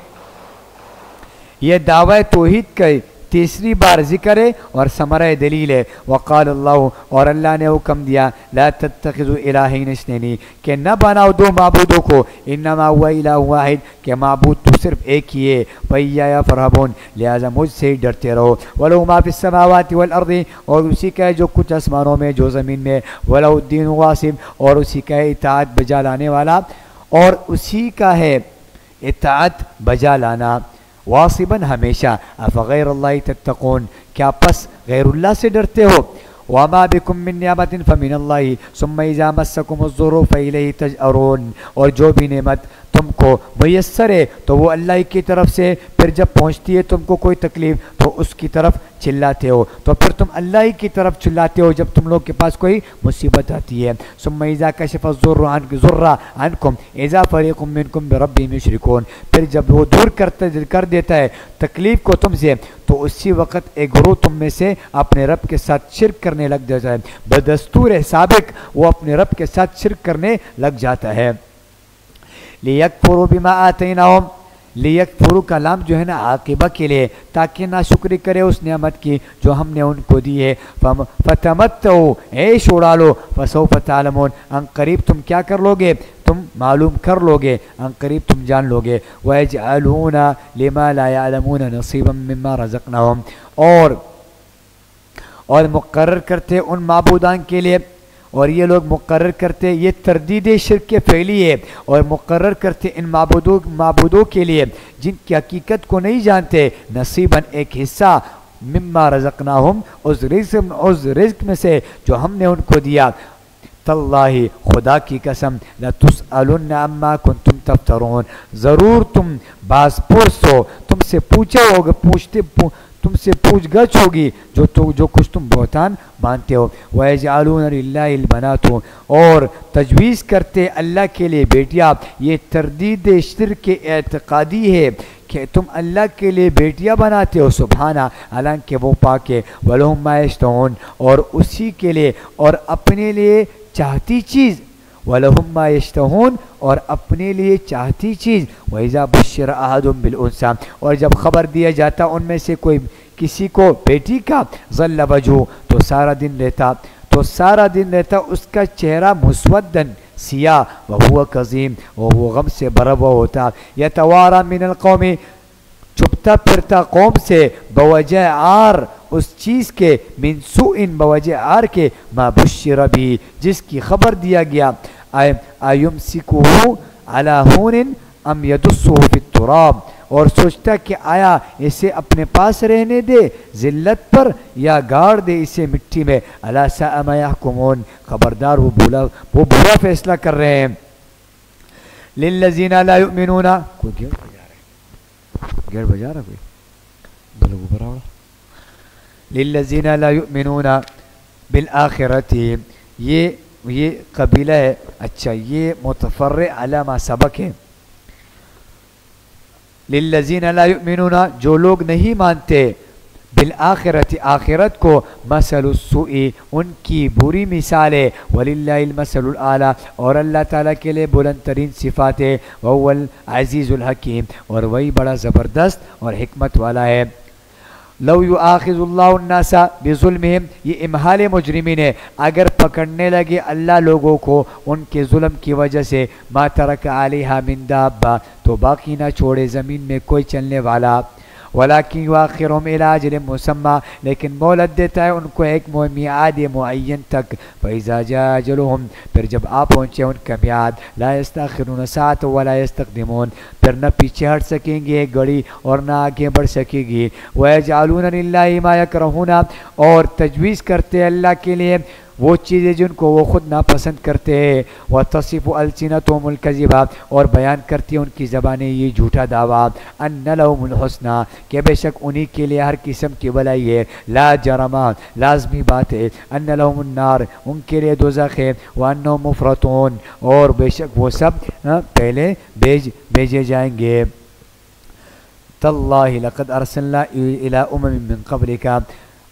یہ دعوی توحید کا تیسری بار ذکر ہے اور ثمرہ دلیل ہے وقال اللہ اور اللہ نے حکم دیا لا تتخذوا الہین اثنین کہ نہ بناؤ دو معبودوں کو انما هو الہ واحد کہ معبود تو صرف ایک ہی ہے وإیایا فارہبون لہذا مجھ سے ڈرتے رہو ولہ ما فی السماوات والارض اور اسی کا ہے جو کچھ آسمانوں میں جو زمین میں ولہ الدین واصب اور اسی کا ہے اطاعت بجا لانے والا اور اسی کا ہے اطاعت بجا لانا واصباً ہمیشہ افغیر اللہ تتقون کیا پس غیر اللہ سے ڈرتے ہو وما بکم من نعمت فمن اللہ ثم اذا مسکم الضر فالیہ تجأرون اور جو بھی نعمت تم کو میسر ہے تو وہ اللہ کی طرف سے پھر جب پہنچتی ہے تم کو کوئی تکلیف تو اس کی طرف چلاتے ہو تو پھر تم اللہ کی طرف چلاتے ہو جب تم لوگ کے پاس کوئی مصیبت آتی ہے ثم اذا کشف الضر عنکم اذا فریق منکم بربہم یشرکون پھر جب وہ دور کر دیتا ہے تکلیف کو تم سے تو اسی وقت ایک گروہ تم میں سے اپنے رب کے ساتھ شرک کرنے لگ جاتا ہے بدستور سابق وہ اپنے رب کے ساتھ شرک کرنے لگ جاتا ہے لیکفروا بما آتیناہم لیکفروا کا لام جو ہے نا عاقبہ کے لیے تاکہ ناشکری کرے اس نعمت کی جو ہم نے ان کو دی ہے فتمتعوا عیش اڑا لو فسوف تعلمون ان قریب تم کیا کر لو گے تم معلوم کر لو گے ان قریب تم جان لو گے وَيَجْعَلُونَ لِمَا لَا يَعْلَمُونَ نَصِيبًا مِّمَّا رَزَقْنَاهُمْ اور مقرر کرتے ان معبودان کے لیے اور یہ لوگ مقرر کرتے یہ تردید شرک کے فعلی ہے اور مقرر کرتے ان معبودوں کے لیے جن کی حقیقت کو نہیں جانتے نصیباً ایک حصہ مما رزقناہم اس رزق میں سے جو ہم نے ان کو دیا تاللہ خدا کی قسم لتسألن عما کنتم تفترون ضرور تم باز پرس ہو تم سے پوچھا ہوگا تم سے پوچھ گچھ ہوگی جو کچھ تم بہتان مانتے ہو۔ وَيَجْعَلُونَ لِلَّهِ الْبَنَاتُ، اور تجویز کرتے اللہ کے لیے بیٹیاں۔ یہ تردید شرک اعتقادی ہے کہ تم اللہ کے لیے بیٹیاں بناتے ہو، سبحانہ، حالانکہ وہ پاک ہے۔ وَلَهُم مَّا يَشْتَهُونَ، اور اسی کے لیے اور اپنے لیے چاہتی چیز، وَلَهُم مَّا يَشْتَهُونَ، اور اپنے لیے چاہتی چیز۔ وَإِذَا بُشِّرَ أَحَدٌ بِالْأُنثىٰ، اور جب خبر دیا جاتا ان میں سے کوئی کسی کو بیٹی کا، ظل وجہہ، تو سارا دن رہتا اس کا چہرہ مسودن، سیاہ، وہو کظیم، وہ غم سے بھرا ہوا ہوتا، یتوارا من القوم، چھپتا پھرتا قوم سے، بوجہ عار، اس چیز کے، من سوء، بوجہ عار کے، ما بشر بھی، جس کی خبر دیا گیا، ایمسکہ علی ہون ام یدسہ فی التراب، اور سوچتا کہ آیا اسے اپنے پاس رہنے دے ذلت پر یا گاڑ دے اسے مٹی میں۔ الا ساء ما یحکمون، خبردار وہ برا فیصلہ کر رہے ہیں۔ للذین لا یؤمنون، کوئی گیڑ بجا رہا کوئی بلو برا ہوا، للذین لا یؤمنون بالآخرت، یہ قبیلہ ہے، اچھا یہ متفرع علی ما سبق ہے۔ للذین لا یؤمنون، جو لوگ نہیں مانتے، بالآخرت، آخرت کو، مثل السوء، ان کی بری مثال ہے، وللہ المثل الاعلی، اور اللہ تعالیٰ کے لئے بلند ترین صفات ہے، وهو العزیز الحکیم، اور وہی بڑا زبردست اور حکمت والا ہے۔ لو یؤاخذ اللہ الناس بظلمہم، یہ امحال مجرمین ہے، اگر پکڑنے لگے اللہ لوگوں کو ان کے ظلم کی وجہ سے، ما ترک علیہا من دابہ، تو باقی نہ چھوڑے زمین میں کوئی چلنے والا، ولیکن یؤخرہم الی اجل مسمی، لیکن مہلت دیتا ہے ان کو ایک میعاد معین تک، فاذا جاء اجلہم، پھر جب آ پہنچے ان کا میعاد، لا یستأخرون ساعۃ ولا یستقدمون، پھر نہ پیچھے ہٹ سکیں گے ایک گھڑی اور نہ آگے بڑھ سکے گی۔ وَيَجْعَلُونَ لِلَّهِ مَا يَكْرَهُونَ، اور تجویز کرتے اللہ کے لیے وہ چیزیں جن کو وہ خود ناپسند کرتے ہیں۔ وَتَصِفُ أَلْسِنَتُهُمُ الْكَذِبَ، اور بیان کرتی ہیں ان کی زبانیں یہ جھوٹا دعویٰ، أَنَّ لَهُمُ الْحُسْنَى، کہ بے شک انہی کے لیے ہر قسم کی بھلائی ہے، لا جرم، لازمی بات ہے، أَنَّ لَهُمُ النَّارِ، ان کے لیے دوزخ ہے، وَأَنَّهُمْ مُفْرَطُونَ، اور بے شک وہ سب پہلے بھیجے جائیں گے۔ تاللہ لقد ارسلنا الی امم من قبلک،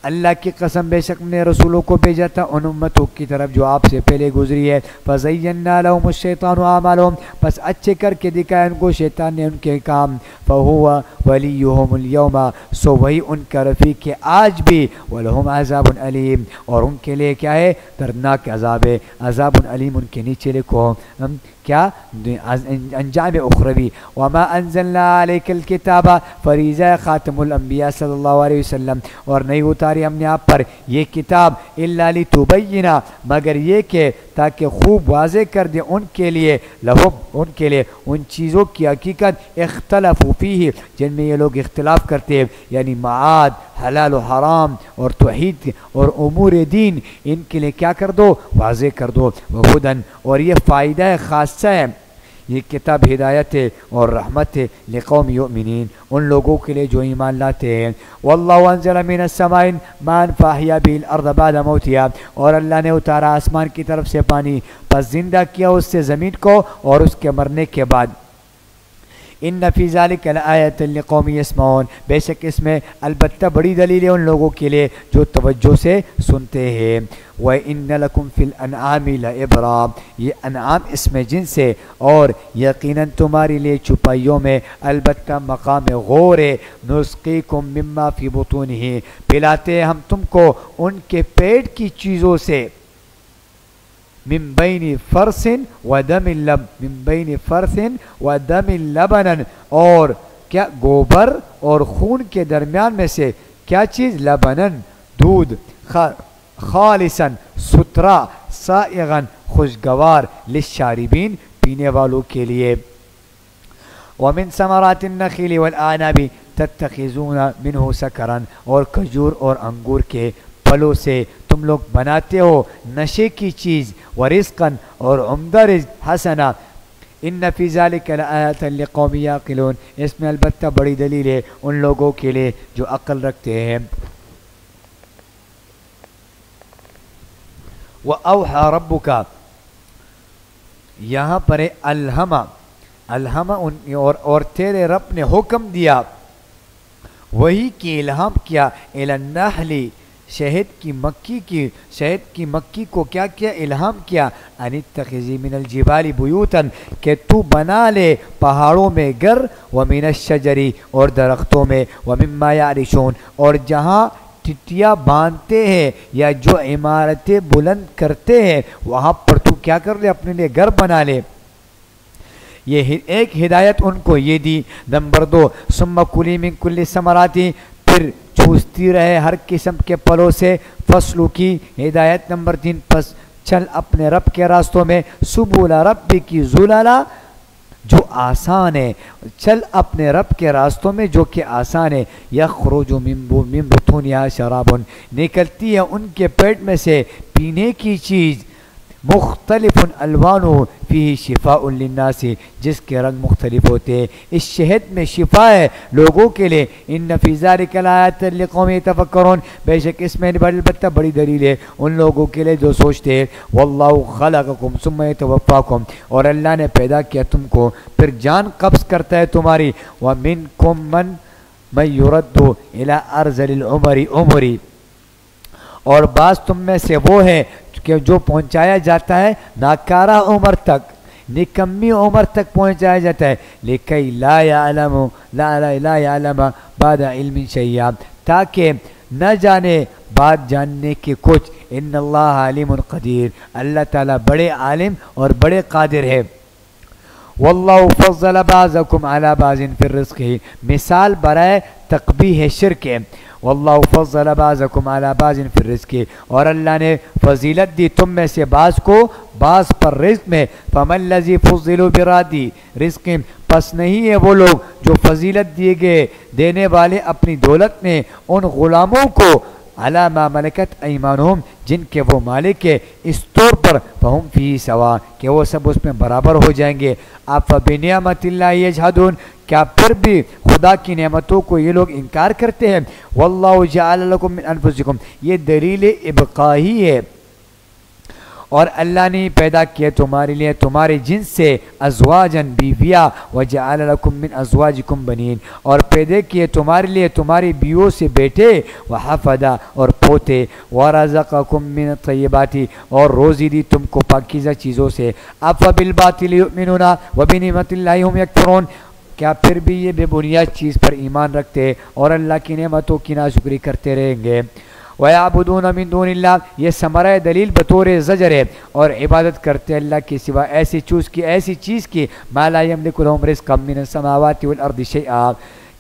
اللہ کی قسم بے شک نے رسولوں کو بھیجا تھا ان امتوں کی طرف جو آپ سے پہلے گزری ہے، فزینا لهم الشیطان اعمالهم، پس اچھے کر کے دکھایا ان کو شیطان نے ان کے کام، فهو ولیہم اليوم، سو وہی ان کا رفیق ہے آج بھی، ولہم عذاب علیم، اور ان کے لیے کیا ہے، دردناک عذاب ہے، عذاب علیم ان کے نیچے لکھو کیا، انجام اخروی۔ وما انزلنا علیک الکتاب، فریضہ خاتم الانبیاء صلی اللہ علیہ وسلم، اور نہیں اتاری ہم نے آپ پر یہ کتاب، الا لتبین، مگر یہ کہ تاکہ خوب واضح کر دے ان کے لیے، لہم، ان کے لیے، ان چیزوں کی حقیقت، اختلفوا فیہ، جن میں یہ لوگ اختلاف کرتے ہیں، یعنی معاد، حلال و حرام، اور توحید اور امور دین، ان کے لیے کیا کر دو، واضح کر دو، وہدن، اور یہ فائدہ خاصہ ہے، یہ کتاب ہدایت ہے اور رحمت ہے، لقوم یؤمنین، ان لوگوں کے لیے جو ایمان لاتے ہیں۔ واللہ انزل من السماء ماء فاحیا به الارض بعد موتها، اور اللہ نے اتارا آسمان کی طرف سے پانی، پس زندہ کیا اس سے زمین کو اور اس کے مرنے کے بعد۔ ان فی ذلک لآیۃ لقوم یسمعون، بے شک اس میں البتہ بڑی دلیل ہے ان لوگوں کے لیے جو توجہ سے سنتے ہیں۔ وَإِنَّ لَكُمْ فِي الْأَنْعَامِ لَعِبْرَةً، یہ انعام اس میں جنس ہے، اور یقیناً تمہارے لیے چپائیوں میں البتہ مقام غور ہے۔ نُسْقِيكُم مِّمَّا فِي بُطُونِهِ، پلاتے ہم تم کو ان کے پیٹ کی چیزوں سے، من بین فرث و دم لبنا، اور کیا، گوبر اور خون کے درمیان میں سے کیا چیز، لبنن، دودھ، خالصا، ستھرا، سائغا، خوشگوار، للشاربین، پینے والوں کے لیے۔ ومن ثمرات النخیل والاعناب تتخذون منه سکرا، اور کھجور اور انگور کے پھلوں سے تم لوگ بناتے ہو نشے کی چیز، ورزقا، اور عمدہ رزق، حسنا، ان فی ذلک لآیات لقوم یعقلون، اس میں البتہ بڑی دلیل ہے ان لوگوں کے لیے جو عقل رکھتے ہیں۔ وَأَوْحَى رَبُّكَ، یہاں پر الہم اور تیرے رب نے حکم دیا، وہی کی الہام کیا، الی النحل، شہد کی مکھی کو کیا کیا، الہام کیا، ان اتخذی من الجبال بیوتا، کہ تو بنا لے پہاڑوں میں گھر، ومن الشجر، اور درختوں میں، ومما یعرشون، اور جہاں ٹٹیا باندھتے ہیں یا جو عمارتیں بلند کرتے ہیں وہاں پر تو کیا کر لے، اپنے لیے گھر بنا لے۔ یہ ایک ہدایت ان کو یہ دی۔ نمبر 2، ثم کلی من کل ثمرات، پھر چوستی رہے ہر قسم کے پھلوں سے، فصلوں کی ہدایت۔ نمبر 3، پس چل اپنے رب کے راستوں میں، سبل ربک ذللا، جو آسان ہے، چل اپنے رب کے راستوں میں جو کہ آسان ہے۔ یخرج من بطونہا شراب، نکلتی ہے ان کے پیٹ میں سے پینے کی چیز، مختلف الوانہ فیہ شفاء للناس، جس کے رنگ مختلف ہوتے ہیں، اس شہد میں شفا ہے لوگوں کے لیے۔ ان فی ذلک لآیات لقوم یتفکرون، بے شک اس میں البتہ بڑی دلیل ہے ان لوگوں کے لیے جو سوچتے ہیں۔ واللہ خلقکم ثم یتوفاکم، اور اللہ نے پیدا کیا تم کو پھر جان قبض کرتا ہے تمہاری۔ ومنکم من یرد الی ارذل العمر، اور بعض تم میں سے وہ ہے کہ جو پہنچایا جاتا ہے ناکارہ عمر تک، نکمی عمر تک پہنچایا جاتا ہے، لکی لا یعلم بعد علم شیئا، تاکہ نہ جانے بعد جاننے کے کچھ۔ ان اللہ علیم قدیر، اللہ تعالیٰ بڑے عالم اور بڑے قادر ہے۔ واللہ فضل بعضکم علی بعض فی الرزق، مثال برائے تقبیح شرک ہے۔ واللہ فضل بعضکم علی بعض فی الرزق، اور اللہ نے فضیلت دی تم میں سے بعض کو بعض پر رزق میں۔ فمن الذی فضلوا براد رزق، پس نہیں ہے وہ لوگ جو فضیلت دیے گئے دینے والے اپنی دولت میں ان غلاموں کو، علی ما ملکت ایمانہم، جن کے وہ مالک ہے، اس طور پر فہم فیہ سوا، کہ وہ سب اس میں برابر ہو جائیں گے۔ افبنعمت اللہ یجحدون، کیا پھر بھی خدا کی نعمتوں کو یہ لوگ انکار کرتے ہیں۔ واللہ جعل لکم من انفسکم، یہ دلیل ابقائی ہے، اور اللہ نے پیدا کیا تمہارے لیے تمہارے جنس سے ازواجن بیویاں، وجعل لکم من ازواجکم بنین، اور پیدا کیے تمہارے لیے تمہاری بیویوں سے بیٹے، وحفدہ، اور پوتے، ورزقکم من الطیبات، اور روزی دی تم کو پاکیزہ چیزوں سے۔ افبالباطل یؤمنون وبنعمت اللہ هم یکفرون، کیا پھر بھی یہ بے بنیاد چیز پر ایمان رکھتے اور اللہ کی نعمتوں کی ناشکری کرتے رہیں گے۔ وَيَعْبُدُونَ مِن دُونِ اللَّهِ، یہ ثمرہ دلیل بطور زجر ہے، اور عبادت کرتے اللہ کے سوا ایسی چیز کی ما لا يملك لهم رزقا من السماوات والارض شيئا،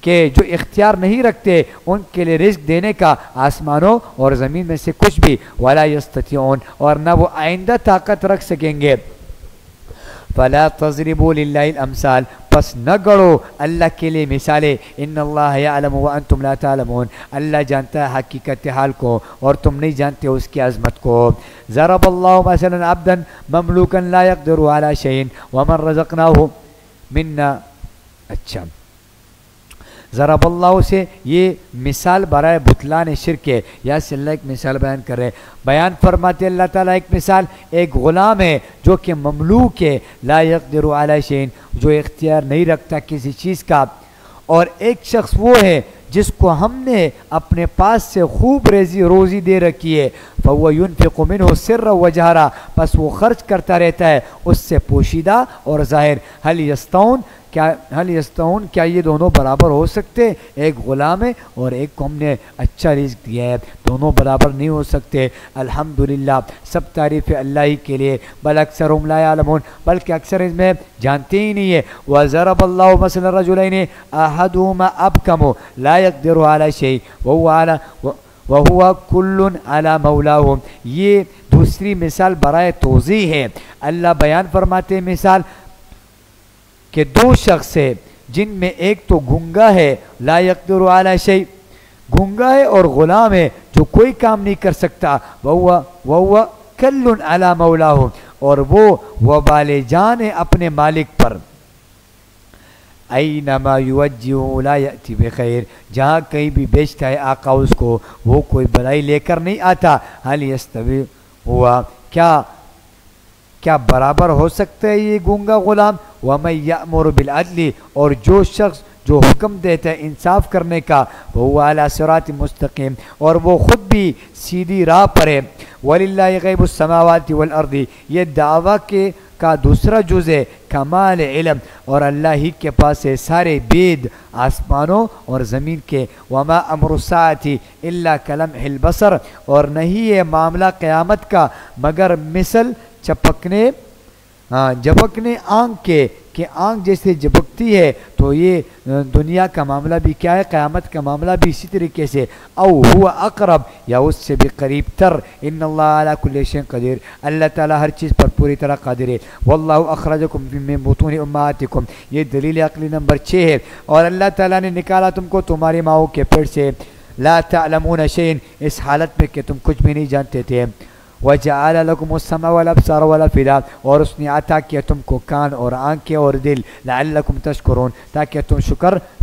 کہ جو اختیار نہیں رکھتے ان کے لیے رزق دینے کا آسمانوں اور زمین میں سے کچھ بھی، ولا يستطيعون، اور نہ وہ آئندہ طاقت رکھ سکیں گے۔ فلا تضربوا للہ الامثال، پس نہ گڑو اللہ کے لیے مثالیں۔ ان اللہ یعلم وانتم لا تعلمون، اللہ جانتا ہے حقیقت حال کو اور تم نہیں جانتے اس کی عظمت کو۔ ضرب اللہ مثلا عبدا مملوکا لا يقدر على شيء ومن رزقناه منا، اچھا، ضرب اللہ سے یہ مثال برائے بطلان شرک ہے، یا سے اللہ ایک مثال بیان کر رہے، بیان فرماتے اللہ تعالیٰ ایک مثال، ایک غلام ہے جو کہ مملوک ہے، لا يقدر علی شیء، جو اختیار نہیں رکھتا کسی چیز کا، اور ایک شخص وہ ہے جس کو ہم نے اپنے پاس سے خوب روزی دے رکھی ہے، فَهُوَ يُنْفِقُ مِنْهُ سِرًّا وَجَهْرًا، پس وہ خرچ کرتا رہتا ہے اس سے پوشیدہ اور ظاہر۔ هل يستوون، کیا یہ دونوں برابر ہو سکتے؟ ایک غلام ہے اور ایک کو ہم نے اچھا رزق دیا ہے، دونوں برابر نہیں ہو سکتے۔ الحمدللہ، سب تعریف اللہ ہی کے لیے، بل اکثرهم لا يعلمون، بلکہ اکثر اس میں جانتے ہی نہیں ہے۔ وَضَرَبَ اللَّهُ مَثَلًا رَجُلَيْنِ أَحَدُهُمَا أَبْكَمُ لَا يَقْدِرُ عَلَى شَيْءٍ وَهُوَ كُلٌّ عَلَى مَوْلَاهُ، یہ دوسری مثال برائے توضیح ہے۔ اللہ بیان فرماتے مثال کہ دو شخص ہے جن میں ایک تو گنگا ہے، لا يقدر علی شیء، گنگا ہے اور غلام ہے جو کوئی کام نہیں کر سکتا، وہو کل علی مولاہ، اور وہ وبال جان ہے اپنے مالک پر. اینما یوجہ لا یأتی بخیر، جہاں کہیں بھی بیچتا ہے آقا اس کو، وہ کوئی بلائی لے کر نہیں آتا. حل یستوی ہوا، کیا برابر ہو سکتا ہے یہ گونگا غلام؟ ومن یأمر بالعدل، اور جو شخص جو حکم دیتا ہے انصاف کرنے کا، وہ علی صراط مستقیم، اور وہ خود بھی سیدھی راہ پر ہے. وللہ غیب السماوات والارض، یہ دعویٰ کا دوسرا جز ہے کمال علم، اور اللہ ہی کے پاس ہے سارے بید آسمانوں اور زمین کے. وما امر الساعۃ الا کلمح البصر، اور نہیں ہے معاملہ قیامت کا مگر مثل جھپکنے آنکھ کے، کہ آنکھ جیسے جھپکتی ہے. تو یہ دنیا کا معاملہ بھی کیا ہے، قیامت کا معاملہ بھی اسی طریقے سے. او ہوا اقرب، یا اس سے بھی قریب تر. ان اللہ علی کل شیء قدیر، اللہ تعالیٰ ہر چیز پر پوری طرح قادر ہے. واللہ اخرجکم من بطون امہاتکم، یہ دلیل عقلی نمبر 6 ہے. اور اللہ تعالیٰ نے نکالا تم کو تمہاری ماؤں کے پیٹ سے. لا تعلمون شیئا، اس حالت میں کہ تم کچھ بھی نہیں جانتے تھے. وجعل لكم السمع والابصار والافئدہ، اور اس نے عطا کیا تم کو کان اور آنکھیں اور دل. لعلکم تشکرون، تاکہ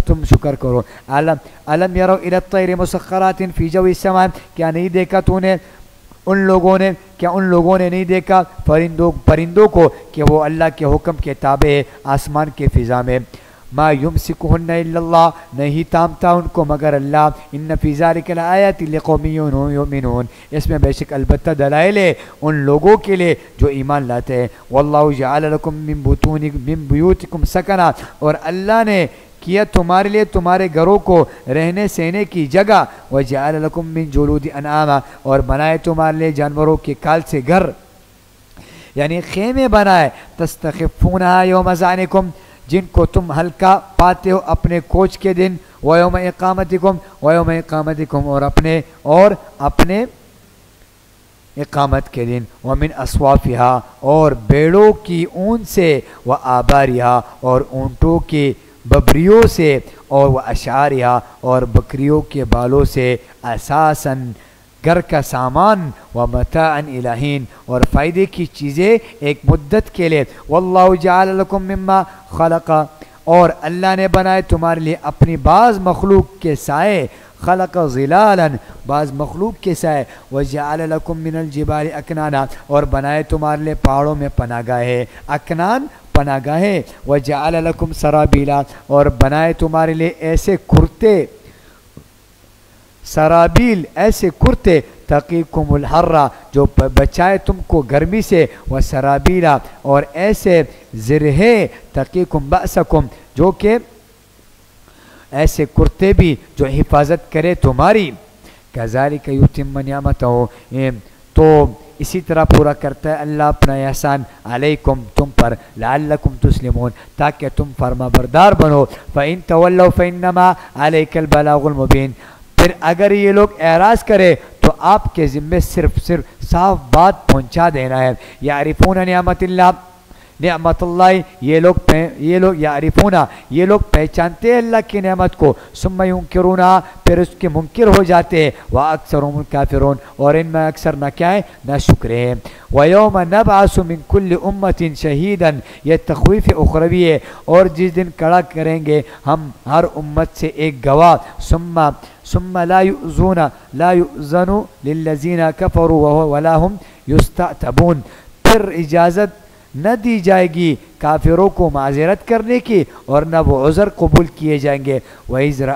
تم شکر کرو. الم یروا الی الطیر مسخرات فی جو السماء، کیا نہیں دیکھا تو نے ان لوگوں نے نہیں دیکھا پرندوں کو کہ وہ اللہ کے حکم کے تابع ہے آسمان کے فضا میں. ما یمسکہن الا اللہ، نہیں تامتا ان کو مگر اللہ. ان فی ذلک لآیات لقوم یؤمنون، اس میں بے شک البتہ دلائل ہے ان لوگوں کے لیے جو ایمان لاتے ہیں. واللہ جعل لکم من بیوتکم سکنا، اور اللہ نے کیا تمہارے لیے تمہارے گھروں کو رہنے سہنے کی جگہ. وجعل لکم من جلود انعام، اور بنائے تمہارے لیے جانوروں کے کال سے گھر، یعنی خیمے بنائے. تستخفونہا یوم ظعنکم، جن کو تم ہلکا پاتے ہو اپنے کوچ کے دن. ویوم اقامتکم، اور اپنے اقامت کے دن. ومن اصوافہا، اور بیڑوں کی اون سے. وآبارہا، اور اونٹوں کی ببریوں سے. اور واشعارہا، اور بکریوں کے بالوں سے. اساساً، گھر کا سامان. ومتاعا الی حین، اور فائدے کی چیزیں ایک مدت کے لیے. واللہ جعل لکم مما خلق، اور اللہ نے بنائے تمہارے لیے اپنی بعض مخلوق کے سائے. خلق ظلالا، بعض مخلوق کے سائے. وجعل لکم من الجبال اکنانا، اور بنائے تمہارے لیے پہاڑوں میں پناہ گاہیں. اکنان پناہ گاہیں. وجعل لکم سرابیلا، اور بنائے تمہارے لیے ایسے کرتے، سرابیل ایسے کرتے. تقیکم الحر، جو بچائے تم کو گرمی سے. وسرابیلا، اور ایسے زرہے. تقیکم بأسکم، جو کہ ایسے کرتے بھی جو حفاظت کرے تمہاری. کذالک یتم نعمتہ، تو اسی طرح پورا کرتا ہے اللہ اپنا احسان. علیکم، تم پر. لعلکم تسلمون، تاکہ تم فرما بردار بنو. فإن تولوا فإنما علیک البلاغ المبین، پھر اگر یہ لوگ اعراض کرے تو آپ کے ذمے صرف صاف بات پہنچا دینا ہے. یعرفون نعمت اللہ، یہ لوگ یعرفون، یہ لوگ پہچانتے ہیں اللہ کی نعمت کو. ثم ینکرونہا، پھر اس کے منکر ہو جاتے ہیں. واکثرهم الکافرون، اور ان میں اکثر نہ کیا ہے، نہ شکر ہے. ویوم نبعث من کل امت شہیدا، یہ تخویف اخروی ہے. اور جس دن کھڑا کریں گے ہم ہر امت سے ایک گواہ. ثم لا یؤذن للذین کفروا ولا هم یستعتبون، پھر اجازت نہ دی جائے گی کافروں کو معذرت کرنے کی، اور نہ وہ عذر قبول کیے جائیں گے. وَإِذَا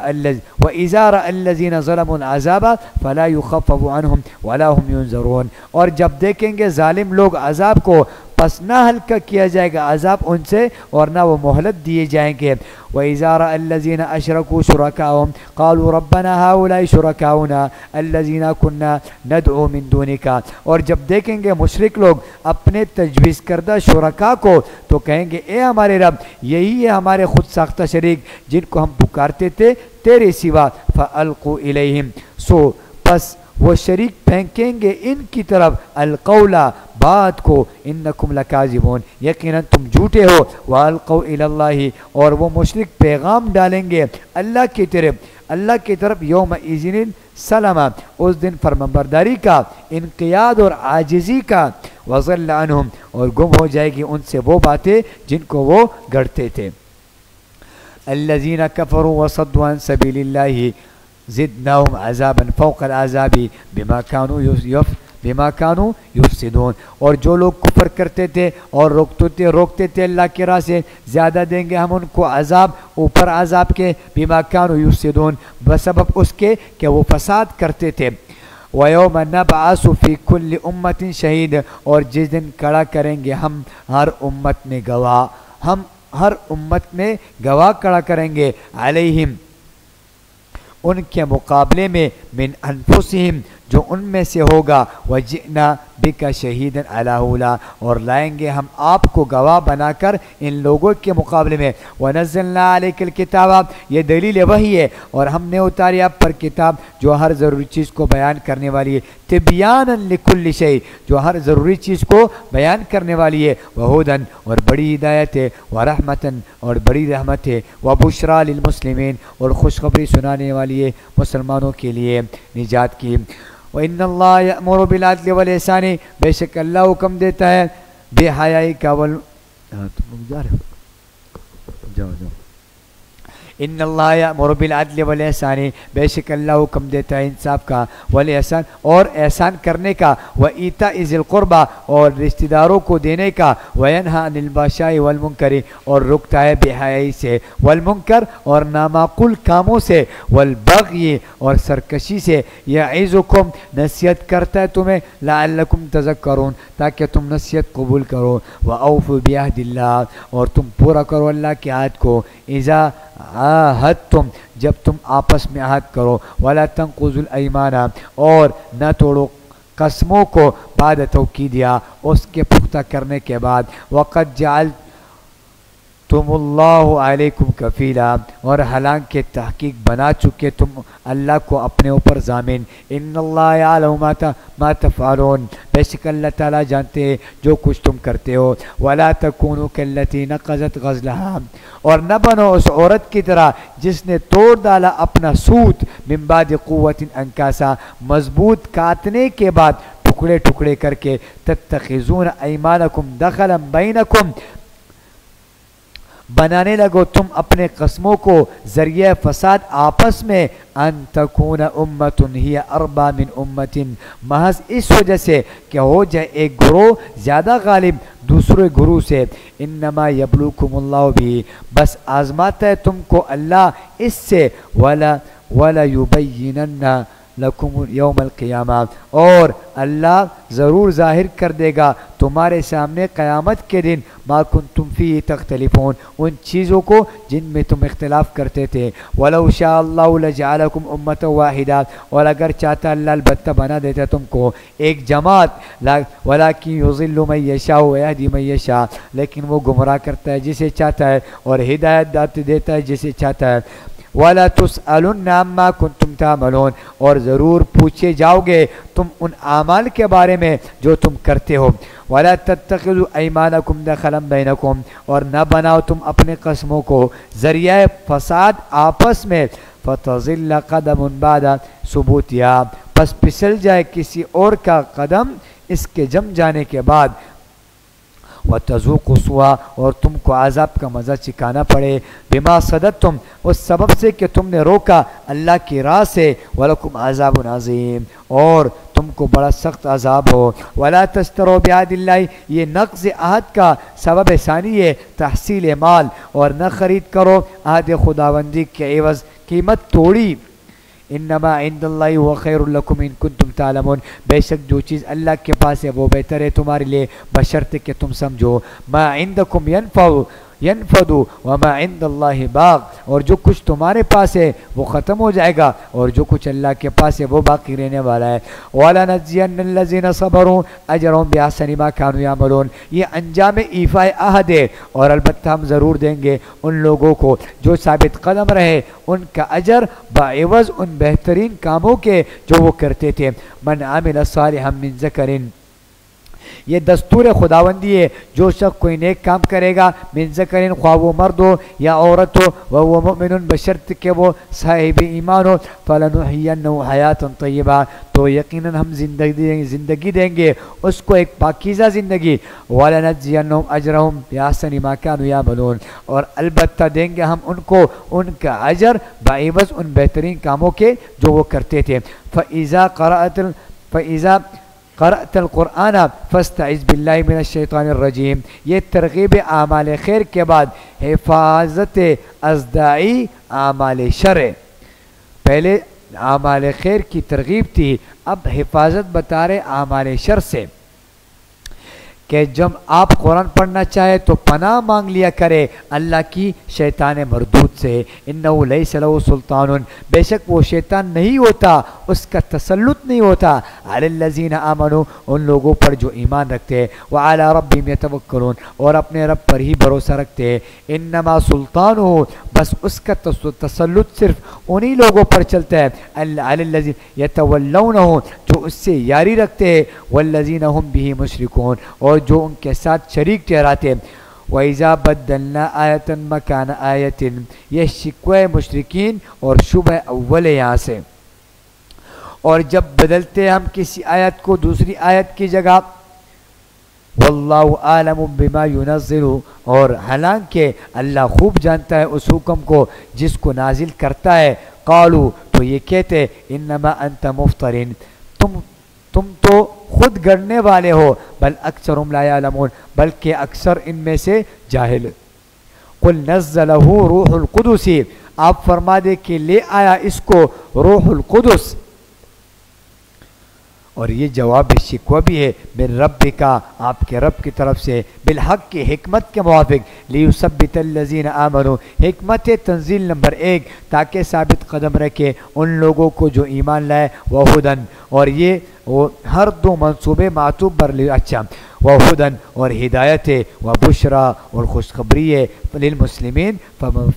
رَأَى الَّذِينَ ظَلَمُوا الْعَذَابَ فَلَا يُخَفَّفُ عَنْهُمْ وَلَا هُمْ يُنظَرُونَ، اور جب دیکھیں گے ظالم لوگ عذاب کو، پس نہ ہلکا کیا جائے گا عذاب ان سے، اور نہ وہ مہلت دیے جائیں گے. وَإِذَا رَأَى الَّذِينَ أَشْرَكُوا شُرَكَاءَهُمْ قَالُوا رَبَّنَا هَؤُلَاءِ شُرَكَاؤُنَا الَّذِينَ كُنَّا نَدْعُو مِن دُونِكَ، اور جب دیکھیں گے مشرک لوگ اپنے تجویز کردہ شرکا کو، تو کہیں گے اے ہمارے رب، یہی ہے ہمارے خود ساختہ شریک جن کو ہم پکارتے تھے تیرے سوا. فَأَلْقُوا إِلَيْهِمْ، پس وہ شریک پھینکیں گے ان کی طرف القول، بات کو. انکم لکاذبون، یقیناً تم جھوٹے ہو. والقوا الی اللہ، اور وہ مشرک پیغام ڈالیں گے اللہ کی طرف یوم اذن سلام، اس دن فرمانبرداری کا، انقیاد اور عاجزی کا. وضل عنہم اور گم ہو جائے گی ان سے وہ باتیں جن کو وہ گڑھتے تھے. الذین کفروا وصدوا عن سبیل اللہ زدناہم عذابا فوق العذاب بما کانوا یفسدون. اور جو لوگ کفر کرتے تھے اور روکتے تھے اللہ کی راہ سے زیادہ دیں گے ہم ان کو عذاب اوپر عذاب کے بما کانوا یفسدون بسبب اس کے کہ وہ فساد کرتے تھے. وَيَوْمَ نَبْعَثُ فِي كُلِّ أُمَّةٍ شَهِيدًا اور جس دن کھڑا کریں گے ہم ہر امت میں گواہ. ہم ہر امت میں گواہ کھڑا کریں گے علیہم ان کے مقابلے میں من انفسہم جو ان میں سے ہوگا وجئنا بک شہیدا علی ہؤلاء اور لائیں گے ہم آپ کو گواہ بنا کر ان لوگوں کے مقابلے میں. ونزلنا علیک الکتاب یہ دلیل وحی ہے اور ہم نے اتاری آپ پر کتاب جو ہر ضروری چیز کو بیان کرنے والی ہے. تبیانا لکل شیء جو ہر ضروری چیز کو بیان کرنے والی ہے. وہدن اور بڑی ہدایت ہے. ورحمتن اور بڑی رحمت ہے. وبشرا للمسلمین اور خوشخبری سنانے والی ہے مسلمانوں کے لیے نجات کی. وَإِنَّ اللَّهَ يَأْمُرُ بِالْعَدْلِ وَالْإِحْسَانِ بے شک اللہ حکم دیتا ہے بے حیائی کا ان اللہ یأمر بالعدل والإحسان بے شک اللہ حکم دیتا ہے انصاف کا والإحسان اور احسان کرنے کا وإیتاء ذی القربى اور رشتہ داروں کو دینے کا وینہی عن الفحشاء والمنکر اور رکتا ہے بے حیائی سے والمنکر اور نامعقول کاموں سے والبغی اور سرکشی سے یعظکم نصیحت کرتا ہے تمہیں لعلکم تذکرون تاکہ تم نصیحت قبول کرو. وأوفوا بعہد اللہ اور تم پورا کرو اللہ کے عہد کو. اذا عاہدتم جب تم آپس میں عہد کرو. ولا تنقضوا الایمان اور نہ توڑو قسموں کو بعد توکیدیا اس کے پختہ کرنے کے بعد. وقد جعلتم اللہ علیکم کفیلا اور حالانکہ تحقیق بنا چکے تم اللہ کو اپنے اوپر ضامن. ان اللہ یعلم ما تفعلون بے شک اللہ تعالیٰ جانتے ہیں جو کچھ تم کرتے ہو. ولا تکونوا کاللتی نقضت غزلہا اور نہ بنو اس عورت کی طرح جس نے توڑ ڈالا اپنا سوت من بعد قوت انکاسا مضبوط کاٹنے کے بعد ٹکڑے ٹکڑے کر کے. تتخذون ایمانکم دخلا بینکم بنانے لگو تم اپنے قسموں کو ذریعہ فساد آپس میں. ان تکون امت ہی اربا من امت محض اس وجہ سے کہ ہو جائے ایک گروہ زیادہ غالب دوسرے گروہ سے. انما یبلوکم اللہ بھی بس آزماتا ہے تم کو اللہ اس سے. ولا یبینن لکم یوم القیامہ اور اللہ ضرور ظاہر کر دے گا تمہارے سامنے قیامت کے دن ما کنتم فیہ تختلفون ان چیزوں کو جن میں تم اختلاف کرتے تھے. ولو شاء اللہ لجعلکم امۃ واحدہ اور اگر چاہتا اللہ البتہ بنا دیتا تم کو ایک جماعت. ولکن یضل من یشاء ویہدی من یشاء لیکن وہ گمراہ کرتا ہے جسے چاہتا ہے اور ہدایت دیتا ہے جسے چاہتا ہے. وَلَا تُسْأَلُنَّ عَمَّا كُنْتُمْ تَعْمَلُونَ اور ضرور پوچھے جاؤ گے تم ان اعمال کے بارے میں جو تم کرتے ہو. وَلَا تَتَّخِذُوا أَيْمَانَكُمْ دَخَلًا بَيْنَكُمْ اور نہ بناؤ تم اپنے قسموں کو ذریعہ فساد آپس میں. فَتَزِلَّ قَدَمٌ بَعْدَ ثُبُوتِهَا پس پھسل جائے کسی اور کا قدم اس کے جم جانے کے بعد. وَتَذُوقُوا السُّوءَ اور تم کو عذاب کا مزہ چکھانا پڑے. بما صددتم اس سبب سے کہ تم نے روکا اللہ کی راہ سے. وَلَكُمْ عَذَابٌ عَظِيمٌ اور تم کو بڑا سخت عذاب ہو. وَلَا تَشْتَرُوا بِعَهْدِ اللَّهِ یہ نقض عہد کا سبب ثانی ہے تحصیل مال اور نہ خرید کرو عہد خداوندی کے عوض قیمت توڑی. انما عند اللہ هو خیر لکم ان کنتم تعلمون بے شک جو چیز اللہ کے پاس ہے وہ بہتر ہے تمہارے لیے بشرط کہ تم سمجھو. ما عندکم ینفد وما عند اللہ باق اور جو کچھ تمہارے پاس ہے وہ ختم ہو جائے گا اور جو کچھ اللہ کے پاس ہے وہ باقی رہنے والا ہے. وَلَنَجْزِيَنَّ الَّذِينَ صَبَرُوا أَجْرَهُمْ بِأَحْسَنِ مَا كَانُوا يَعْمَلُونَ یہ انجام ایفاء عہد ہے اور البتہ ہم ضرور دیں گے ان لوگوں کو جو ثابت قدم رہے ان کا اجر بعوض ان بہترین کاموں کے جو وہ کرتے تھے. من عمل صالحا من ذکر یہ دستور خداوندی ہے، جو شخص کوئی نیک کام کرے گا، من ذکرین، خواہ وہ مرد ہو یا عورت ہو، وہو مؤمن، بشرط کہ وہ صاحب ایمان ہو، فلنحینہ حیاتا طیبہ، تو یقیناً ہم زندگی دیں گے اس کو ایک پاکیزہ زندگی، ولنجزینہم اجرہم بأحسن ما کانوا یعملون، اور البتہ دیں گے ہم ان کو ان کا اجر بعوض ان بہترین کاموں کے جو وہ کرتے تھے۔ فَإِذَا قرأت القرآن فاستعذ باللہ من الشیطان الرجیم، یہ ترغیب اعمال خیر کے بعد حفاظت ازدائی اعمال شر، پہلے اعمال خیر کی ترغیب تھی، اب حفاظت بتا رہے اعمال شر سے، کہ جب آپ قرآن پڑھنا چاہے تو پناہ مانگ لیا کرے اللہ کی شیطان مردود سے، انہو لیس لہ سلطان، بے شک وہ شیطان نہیں ہوتا، اس کا تسلط نہیں ہوتا، علی الذین آمنوا، ان لوگوں پر جو ایمان رکھتے، وعلی ربہم یتوکلون، اور اپنے رب پر ہی بھروسہ رکھتے، انما سلطانہ، بس اس کا تسلط صرف انہی لوگوں پر چلتا ہے، علی الذین یتولونہ، جو اس سے یاری رکھتے ہیں، والذین ہم بہ مشرکون، اور جو ان کے ساتھ شریک ٹھہراتے۔ وَإِذَا بَدَّلْنَا آیَةً مَكَانَ آیَةٍ، یہ شکوہ مشرکین اور شبہ اول ہے یہاں سے، اور جب بدلتے ہم کسی آیت کو دوسری آیت کی جگہ، واللہ عالم بما ينزل، اور حالانکہ اللہ خوب جانتا ہے اس حکم کو جس کو نازل کرتا ہے، قالوا، تو یہ کہتے انما انت مفترین، تم تو خود گڑنے والے ہو، بل اکثرهم لا یعلمون، بلکہ اکثر ان میں سے جاہل۔ قل نزلہ روح القدس، آپ فرما دے کہ لے آیا اس کو روح القدس، اور یہ جواب شکوہ بھی ہے، من ربک، آپ کے رب کی طرف سے، بالحق کی حکمت کے موافق، لیثبت الذین آمنوا، حکمت تنزیل نمبر 1، تاکہ ثابت قدم رکھے ان لوگوں کو جو ایمان لائے، وہدن، اور یہ ہر دو منصوبے معطوب پر اچھا، وہدن، اور ہدایت ہے، وبشرا، اور خوشخبری ہے، للمسلمین،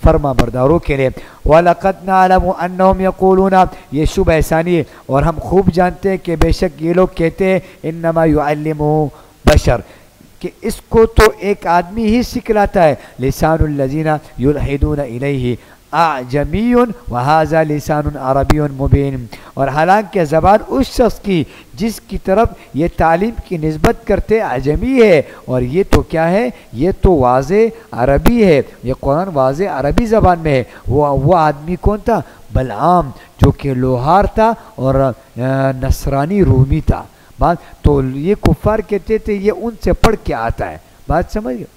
فرما برداروں کے لیے، وَلَقَدْ نَعْلَمُ أَنَّهُمْ يَقُولُونَ، یہ شبہ ثانی ہے، اور ہم خوب جانتے ہیں کہ بے شک یہ لوگ کہتے ہیں انما يعلمه بشر، کہ اس کو تو ایک آدمی ہی سکھلاتا ہے، لسان الذین یلحدون الیہ اعجمی وہذا لسان عربی مبین، اور حالانکہ زبان اس شخص کی جس کی طرف یہ تعلیم کی نسبت کرتے اعجمی ہے، اور یہ تو کیا ہے، یہ تو واضح عربی ہے، یہ قرآن واضح عربی زبان میں ہے۔ وہ آدمی کون تھا؟ بلعام، جو کہ لوہار تھا اور نصرانی رومی تھا، بات تو یہ کفار کہتے تھے یہ ان سے پڑھ کے آتا ہے، بات سمجھ گئے۔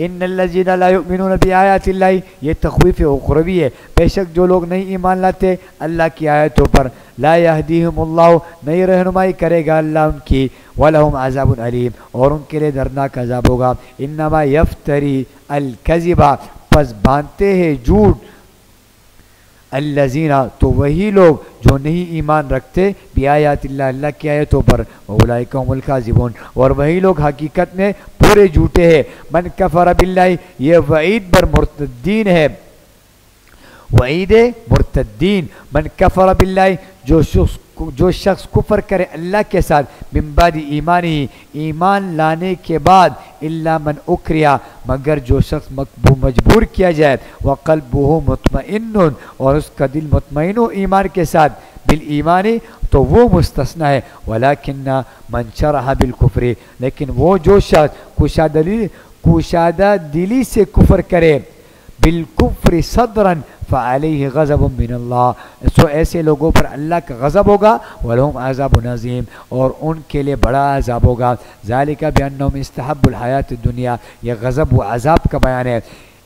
ان الذین لا یؤمنون بآیات اللہ، یہ تخویف اخروی ہے، بے شک جو لوگ نہیں ایمان لاتے اللہ کی آیتوں پر، لا یہدیہم اللہ، نہیں رہنمائی کرے گا اللہ ان کی، ولہم عذاب علیم، اور ان کے لیے دردناک عذاب ہوگا۔ انما یفتری الکذب، پس باندھتے ہیں جھوٹ، الذین، تو وہی لوگ جو نہیں ایمان رکھتے، بآیات اللہ، اللہ کی آیتوں پر، اولئک هم الکاذبون، اور وہی لوگ حقیقت میں پورے جھوٹے ہیں۔ من کفر باللہ، یہ وعید بر مرتدین ہے، وعید مرتدین، من کفر باللہ، جو شخص کفر کرے اللہ کے ساتھ، من بعد ایمانی، ایمان لانے کے بعد، الا من اکریا، مگر جو شخص مجبور کیا جائے، وقلبہ مطمئن، اور اس کا دل مطمئن ہو ایمان کے ساتھ، بالایمانی، تو وہ مستثنی ہے، ولیکن من شرح بالکفر، لیکن وہ جو شخص کشادہ دلی سے کفر کرے، بالکفر صدرا، فعلیہ غضب من اللہ، سو ایسے لوگوں پر اللہ کا غضب ہوگا، ولہم عذاب عظیم، اور ان کے لیے بڑا عذاب ہوگا۔ ذالک بانہم استحبوا الحیات الدنیا، یہ غضب و عذاب کا بیان ہے،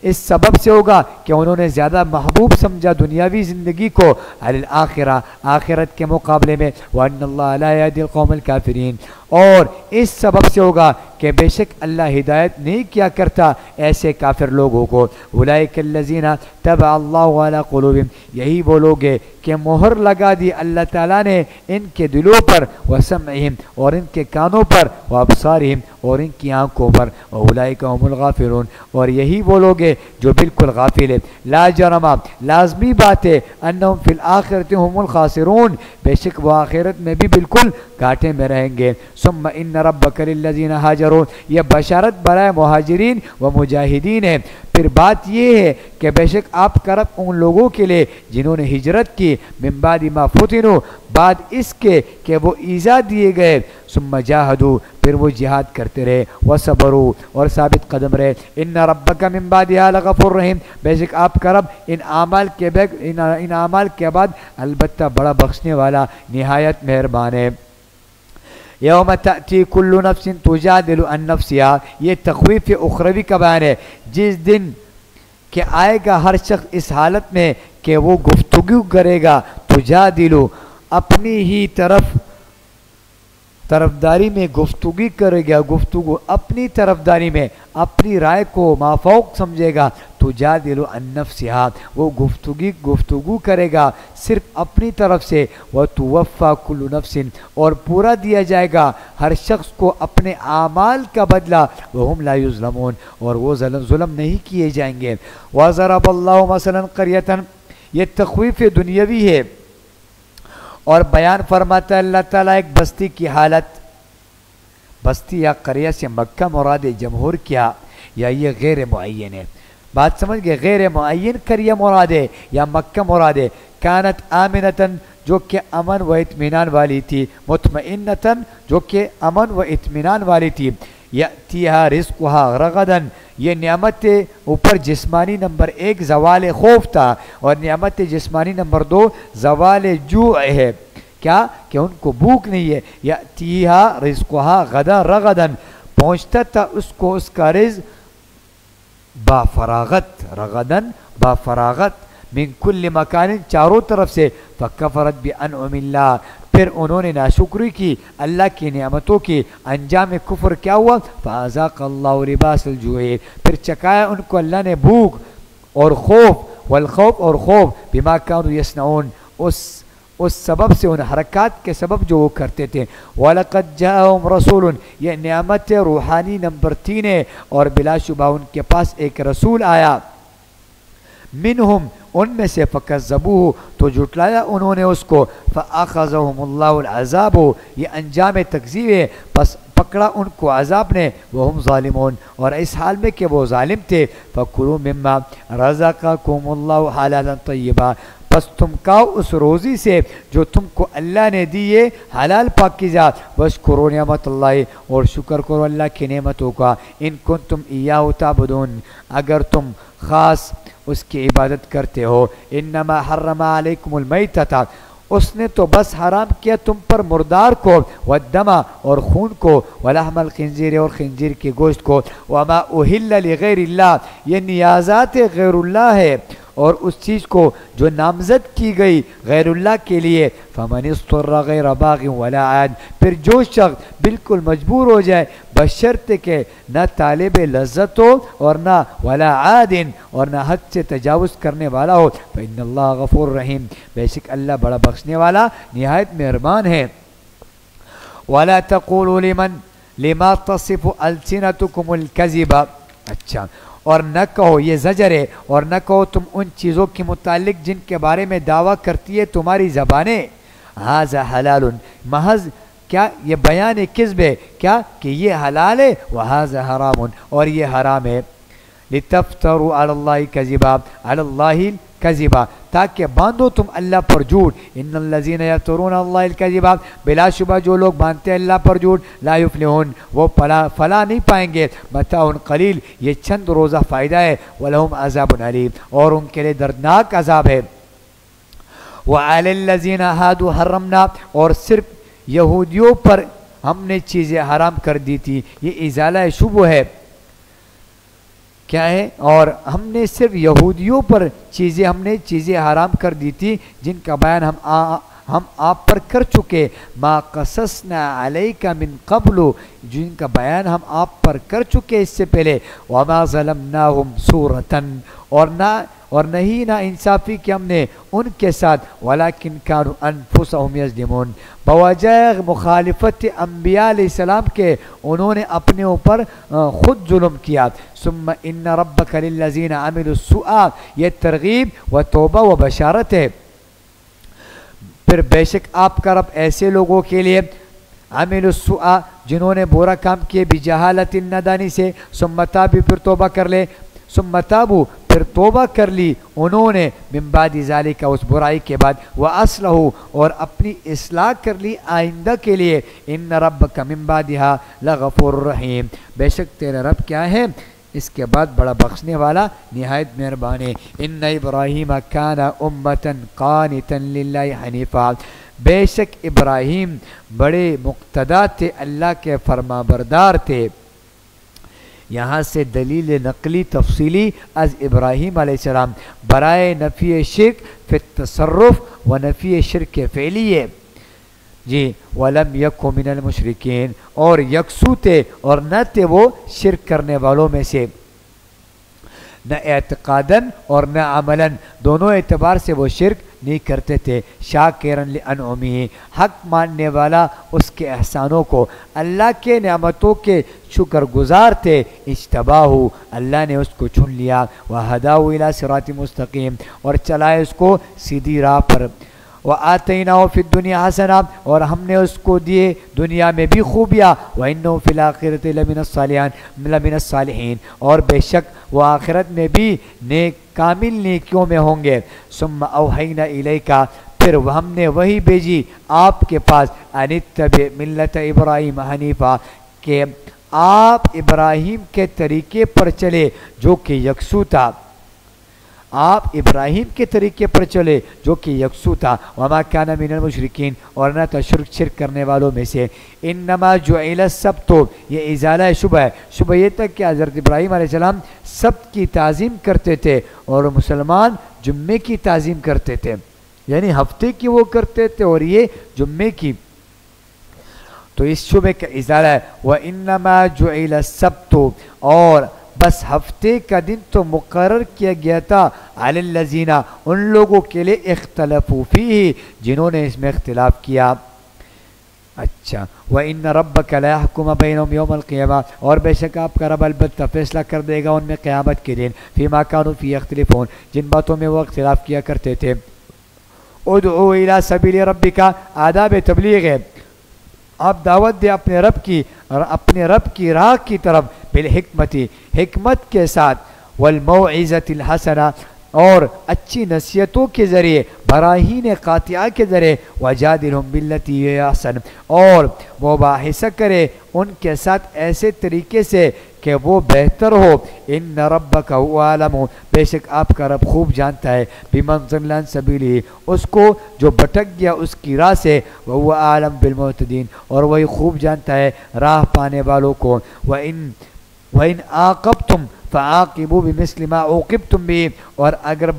اس سبب سے ہوگا کہ انہوں نے زیادہ محبوب سمجھا دنیاوی زندگی کو علی الآخرہ، آخرت کے مقابلے میں، وَأَنَّ اللَّهَ لَا يَهْدِي الْقَوْمَ الْكَافِرِينَ، اور اس سبب سے ہوگا کہ بے شک اللہ ہدایت نہیں کیا کرتا ایسے کافر لوگوں کو۔ اولئک الذین طبع اللہ علی قلوبہم، یہی وہ لوگ ہیں کہ مہر لگا دی اللہ تعالیٰ نے ان کے دلوں پر، وسمعہم، اور ان کے کانوں پر، وابصارہم، اور ان کی آنکھوں پر، اولئک هم الغافلون، اور یہی وہ لوگ ہیں جو بالکل غافل ہیں۔ لا جرم، لازمی بات ہے، انہم فی الآخرۃ هم الخاسرون، بے شک وہ آخرت میں بھی بالکل گھاٹے میں رہیں گے۔ ثم ان ربک للذین ہاجرون، یہ بشارت برائے مہاجرین و مجاہدین ہے۔ پھر بات یہ ہے کہ بے شک آپ کا رب ان لوگوں کے لیے جنہوں نے ہجرت کی، من بعد ما فتنوا، بعد اس کے کہ وہ ایذا دیے گئے، ثم جاہدوا، پھر وہ جہاد کرتے رہے، وصبروا، اور ثابت قدم رہے، ان ربک من بعدها لغفور رحیم، بے شک آپ کا رب ان اعمال کے بعد البتہ بڑا بخشنے والا نہایت مہربان ہے۔ یوم تأتی کل نفس تجادل عن نفسها، یہ تخویف اخروی کا بیان ہے، جس دن کہ آئے گا ہر شخص اس حالت میں کہ وہ گفتگو کرے گا، تجادل، اپنی ہی طرفداری میں گفتگو کرے گا، گفتگو اپنی طرفداری میں اپنی رائے کو مافوق سمجھے گا، تجادل عن نفسها، وہ گفتگو کرے گا صرف اپنی طرف سے، وتوفى كل نفس، اور پورا دیا جائے گا ہر شخص کو اپنے اعمال کا بدلہ، وهم لا یظلمون، اور وہ ظلم نہیں کیے جائیں گے۔ وضرب اللہ مثلا قریۃ، یہ تخویف دنیاوی ہے، اور بیان فرماتا ہے اللہ تعالیٰ ایک بستی کی حالت، بستی یا قریہ سے مکہ مراد جمہور کیا، یا یہ غیر معین ہے، بات سمجھ گئے، غیر معین قریہ مراد ہے یا مکہ مراد ہے، کانت آمنتاً، جو کہ امن و اطمینان والی تھی، مطمئنتاً، جو کہ امن و اطمینان والی تھی، یأتیہا رزقہا رغداً، یہ نعمت اوپر جسمانی نمبر 1 زوال خوف تھا، اور نعمت جسمانی نمبر 2 زوال جوع ہے، کیا کہ ان کو بھوک نہیں ہے، یأتیہا رزقہا غدا رغداً، پہنچتا تھا اس کو اس کا رزق با فراغت، رغداً با فراغت، من کل مکان، چاروں طرف سے، فکفرت بانعم اللہ، پھر انہوں نے ناشکری کی اللہ کی نعمتوں کی، انجام کفر کیا ہوا، فاذاق اللہ لباس الجوع، پھر چکایا ان کو اللہ نے بھوک اور خوف، والخوف اور خوف، بما کانوا یصنعون، اس سبب سے، ان حرکات کے سبب جو وہ کرتے تھے، وَلَقَدْ جَاءَهُمْ رَسُولٌ، یہ نعمت روحانی نمبر 3 ہے، اور بلا شبہ ان کے پاس ایک رسول آیا، منہم، ان میں سے، فَكَذَّبُوهُ، تو جھٹلایا انہوں نے اس کو، فَأَخَذَهُمُ اللَّهُ الْعَذَابُ، یہ انجام تکذیب ہے، پس پکڑا ان کو عذاب نے، وَهُمْ ظَالِمُونَ، اور اس حال میں کہ وہ ظالم تھے، فَكُلُوا مِمَّا رَزَقَكُمُ اللَّهُ حَلَالًا طَيِّبًا، پس تم کھاؤ اس روزی سے جو تم کو اللہ نے دی ہے حلال پاکیزہ، واشکروا نعمت اللہ، اور شکر کرو اللہ کی نعمتوں کا، ان کنتم ایاہ تعبدون، اگر تم خاص اس کی عبادت کرتے ہو، انما حرم علیکم المیتۃ، اس نے تو بس حرام کیا تم پر مردار کو، والدم، اور خون کو، ولحم الخنزیر، اور خنزیر کے گوشت کو، وما اہل لغیر اللہ، یہ نیازات غیر اللہ ہے، اور اس چیز کو جو نامزد کی گئی غیر اللہ کے لیے، فمن اضطر غیر باغ ولا عاد، پھر جو شخص بالکل مجبور ہو جائے بشرط کہ نہ طالب لذت ہو اور نہ ولا عاد، اور نہ حد سے تجاوز کرنے والا ہو، فإن اللہ غفور رحیم، بے شک اللہ بڑا بخشنے والا نہایت مہربان ہے۔ ولا تقولوا لما تصف السنتكم الكذب، اچھا، اور نہ کہو، یہ زجر ہے، اور نہ کہو تم ان چیزوں کے متعلق جن کے بارے میں دعویٰ کرتی ہے تمہاری زبانیں، ھذا حلال، محض کیا یہ بیان کذب ہے، کیا کہ یہ حلال ہے، وھذا حرام، اور یہ حرام ہے، لتفتروا علی اللہ کذبا، علی اللہ کذبا، تاکہ باندھو تم اللہ پر جھوٹ، ان الذین یفترون علی اللہ الکذبا، بلا شبہ جو لوگ باندھتے ہیں اللہ پر جھوٹ، لا یفلحون، وہ فلاح نہیں پائیں گے، متاع قلیل، یہ چند روزہ فائدہ ہے، ولہم عذاب علیم، اور ان کے لیے دردناک عذاب ہے۔ وعلی الذین ہادوا حرمنا، اور صرف یہودیوں پر ہم نے چیزیں حرام کر دی تھی، یہ ازالہ شبہ ہے، کیا ہے، اور ہم نے صرف یہودیوں پر ہم نے چیزیں حرام کر دی تھی جن کا بیان ہم آپ پر کر چکے، ما قصصنا علیک من قبل، جن کا بیان ہم آپ پر کر چکے اس سے پہلے، وما ظلمناہم صورتا، اور نہیں نا انصافی کہ ہم نے ان کے ساتھ، ولیکن کانوا انفسہم یظلمون، بوجہ مخالفت انبیاء علیہ السلام کے انہوں نے اپنے اوپر خود ظلم کیا۔ ثم ان ربک للذین عملوا السوء، یہ ترغیب و توبہ و بشارت ہے، پھر بے شک آپ کا رب ایسے لوگوں کے لیے عملوا السوء جنہوں نے برا کام کیے بجہالت نادانی سے ثم تابوا پھر توبہ کر لے ثم تابوا پھر توبہ کر لی انہوں نے من بعد ذالک اس برائی کے بعد واصلحوا اور اپنی اصلاح کر لی آئندہ کے لیے ان ربک من بعدها لغفور رحیم بے شک تیرا رب کیا ہے اس کے بعد بڑا بخشنے والا نہایت مہربان ہے ان ابراہیم کان امتا قانتا للہ حنیفا بے شک ابراہیم بڑے مقتدا تھے اللہ کے فرما بردار تھے یہاں سے دلیل نقلی تفصیلی از ابراہیم علیہ السلام برائے نفی شرک فی التصرف و نفی شرک فعلی ہے جی ولم یکو من المشرکین اور یکسو تھے اور نہ تھے وہ شرک کرنے والوں میں سے نہ اعتقاداً اور نہ عملاً دونوں اعتبار سے وہ شرک نہیں کرتے تھے شاکرن لانعمہ حق ماننے والا اس کے احسانوں کو اللہ کے نعمتوں کے شکر گزار تھے اجتباہ اللہ نے اس کو چن لیا وہداہ الی صراط مستقیم اور چلائے اس کو سیدھی راہ پر وآتیناہ فی الدنیا حسنہ اور ہم نے اس کو دیے دنیا میں بھی خوبیاں وانہ فی الآخرۃ لمن الصالحین اور بے شک وہ آخرت میں بھی نیک کامل نیکیوں میں ہوں گے ثم اوحینا الیک پھر ہم نے وہی بھیجی آپ کے پاس ان اتبع ملت ابراہیم حنیفا کہ آپ ابراہیم کے طریقے پر چلے جو کہ یکسو تھا آپ ابراہیم کے طریقے پر چلے جو کہ یکسو تھا وما کان من المشرکین اور نہ تھا شرک کرنے والوں میں سے انما جعل السبت یہ ازالہ شبہ ہے شبہ یہ تک کہ حضرت ابراہیم علیہ السلام سبت کی تعظیم کرتے تھے اور مسلمان جمعے کی تعظیم کرتے تھے یعنی ہفتے کی وہ کرتے تھے اور یہ جمعے کی تو اس شبہ کا ازالہ ہے وانما جعل السبت اور بس ہفتے کا دن تو مقرر کیا گیا تھا علی الذین ان لوگوں کے لیے اختلفوا فیہ جنہوں نے اس میں اختلاف کیا اچھا وَإِنَّ رَبَّكَ لَيَحْكُمَ بَيْنَهُمْ يَوْمَ الْقِيَامَةِ اور بے شک آپ کا رب البتہ فیصلہ کر دے گا ان میں قیامت کے دن فِيمَا كَانُوا فِيهِ يَخْتَلِفُونَ جن باتوں میں وہ اختلاف کیا کرتے تھے ادعو الى سبیل ربک آداب تبلیغ ہے آپ دعوت دیں اپنے رب کی راہ کی طرف بالحکمت حکمت کے ساتھ والموعظۃ الحسنہ اور اچھی نصیحتوں کے ذریعے براہین قاطعہ کے ذریعے وجادلہم باللتی ہی احسن اور مباحثہ کرے ان کے ساتھ ایسے طریقے سے کہ وہ بہتر ہو ان ربک هو اعلم بے شک آپ کا رب خوب جانتا ہے بمن ضل عن سبیلہ اس کو جو بھٹک گیا اس کی راہ سے وهو اعلم بالمہتدین اور وہی خوب جانتا ہے راہ پانے والوں کو وَإِنْ عَاقَبْتُمْ فَعَاقِبُوا بِمِثْلِ مَا عُوقِبْتُمْ بِهِ اور اگر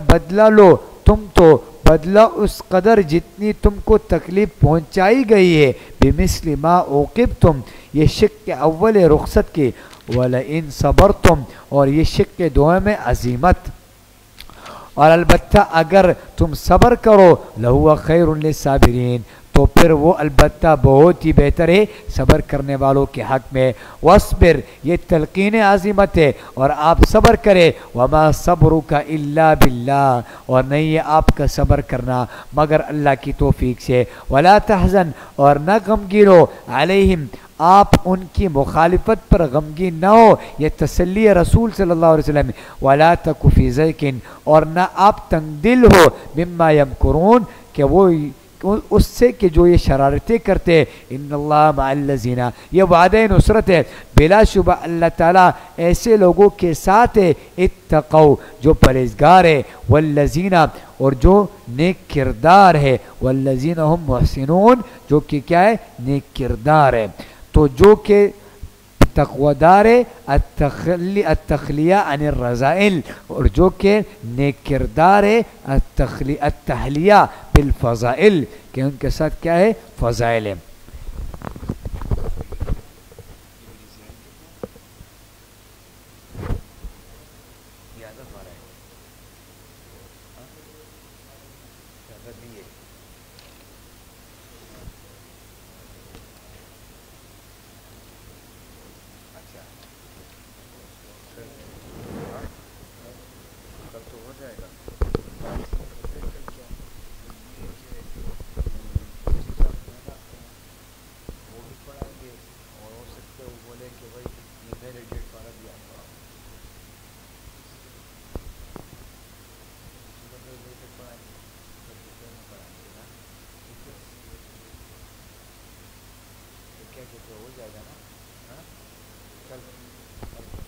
بدلہ لو تم تو بدلہ اس قدر جتنی تم کو تکلیف پہنچائی گئی ہے بِمِثْلِ مَا عُوقِبْتُمْ یہ شق اول رخصت کی وَلَئِنْ صَبَرْتُمْ اور یہ شق دوم میں عظیمت اور البتہ اگر تم صبر کرو لَهُوَ خَيْرٌ لِلصَّابِرِينَ تو پھر وہ البتہ بہت ہی بہتر ہے صبر کرنے والوں کے حق میں وَاصْبِرْ یہ تلقین عظیمت ہے اور آپ صبر کرے وَمَا صَبْرُكَ إِلَّا بِاللَّهِ اور نہیں ہے آپ کا صبر کرنا مگر اللہ کی توفیق سے وَلَا تَحْزَنْ اور نہ غمگین ہو عَلَيْهِمْ آپ ان کی مخالفت پر غمگین نہ ہو یہ تسلی رسول صلی اللہ علیہ وسلم وَلَا تَكُ فِي ضَيْقٍ اور نہ آپ تنگ دل ہو مما يمکرون کہ وہ اس سے کہ جو یہ شرارتیں کرتے ان اللہ مع الذین یہ وعدہ نصرت ہے بلا شبہ اللہ تعالیٰ ایسے لوگوں کے ساتھ ہے اتقوا جو پرہیزگار ہے والذین اور جو نیک کردار ہے والذین هم محسنون جو کہ کیا ہے نیک کردار ہے تو جو کہ تقویدار التخلیہ عن الرذائل اور جو کہ نیک کردار ہے التحلیہ بالفضائل کہ ان کے ساتھ کیا ہے فضائل ہے پیسے سے ہو جائے گا نا. چل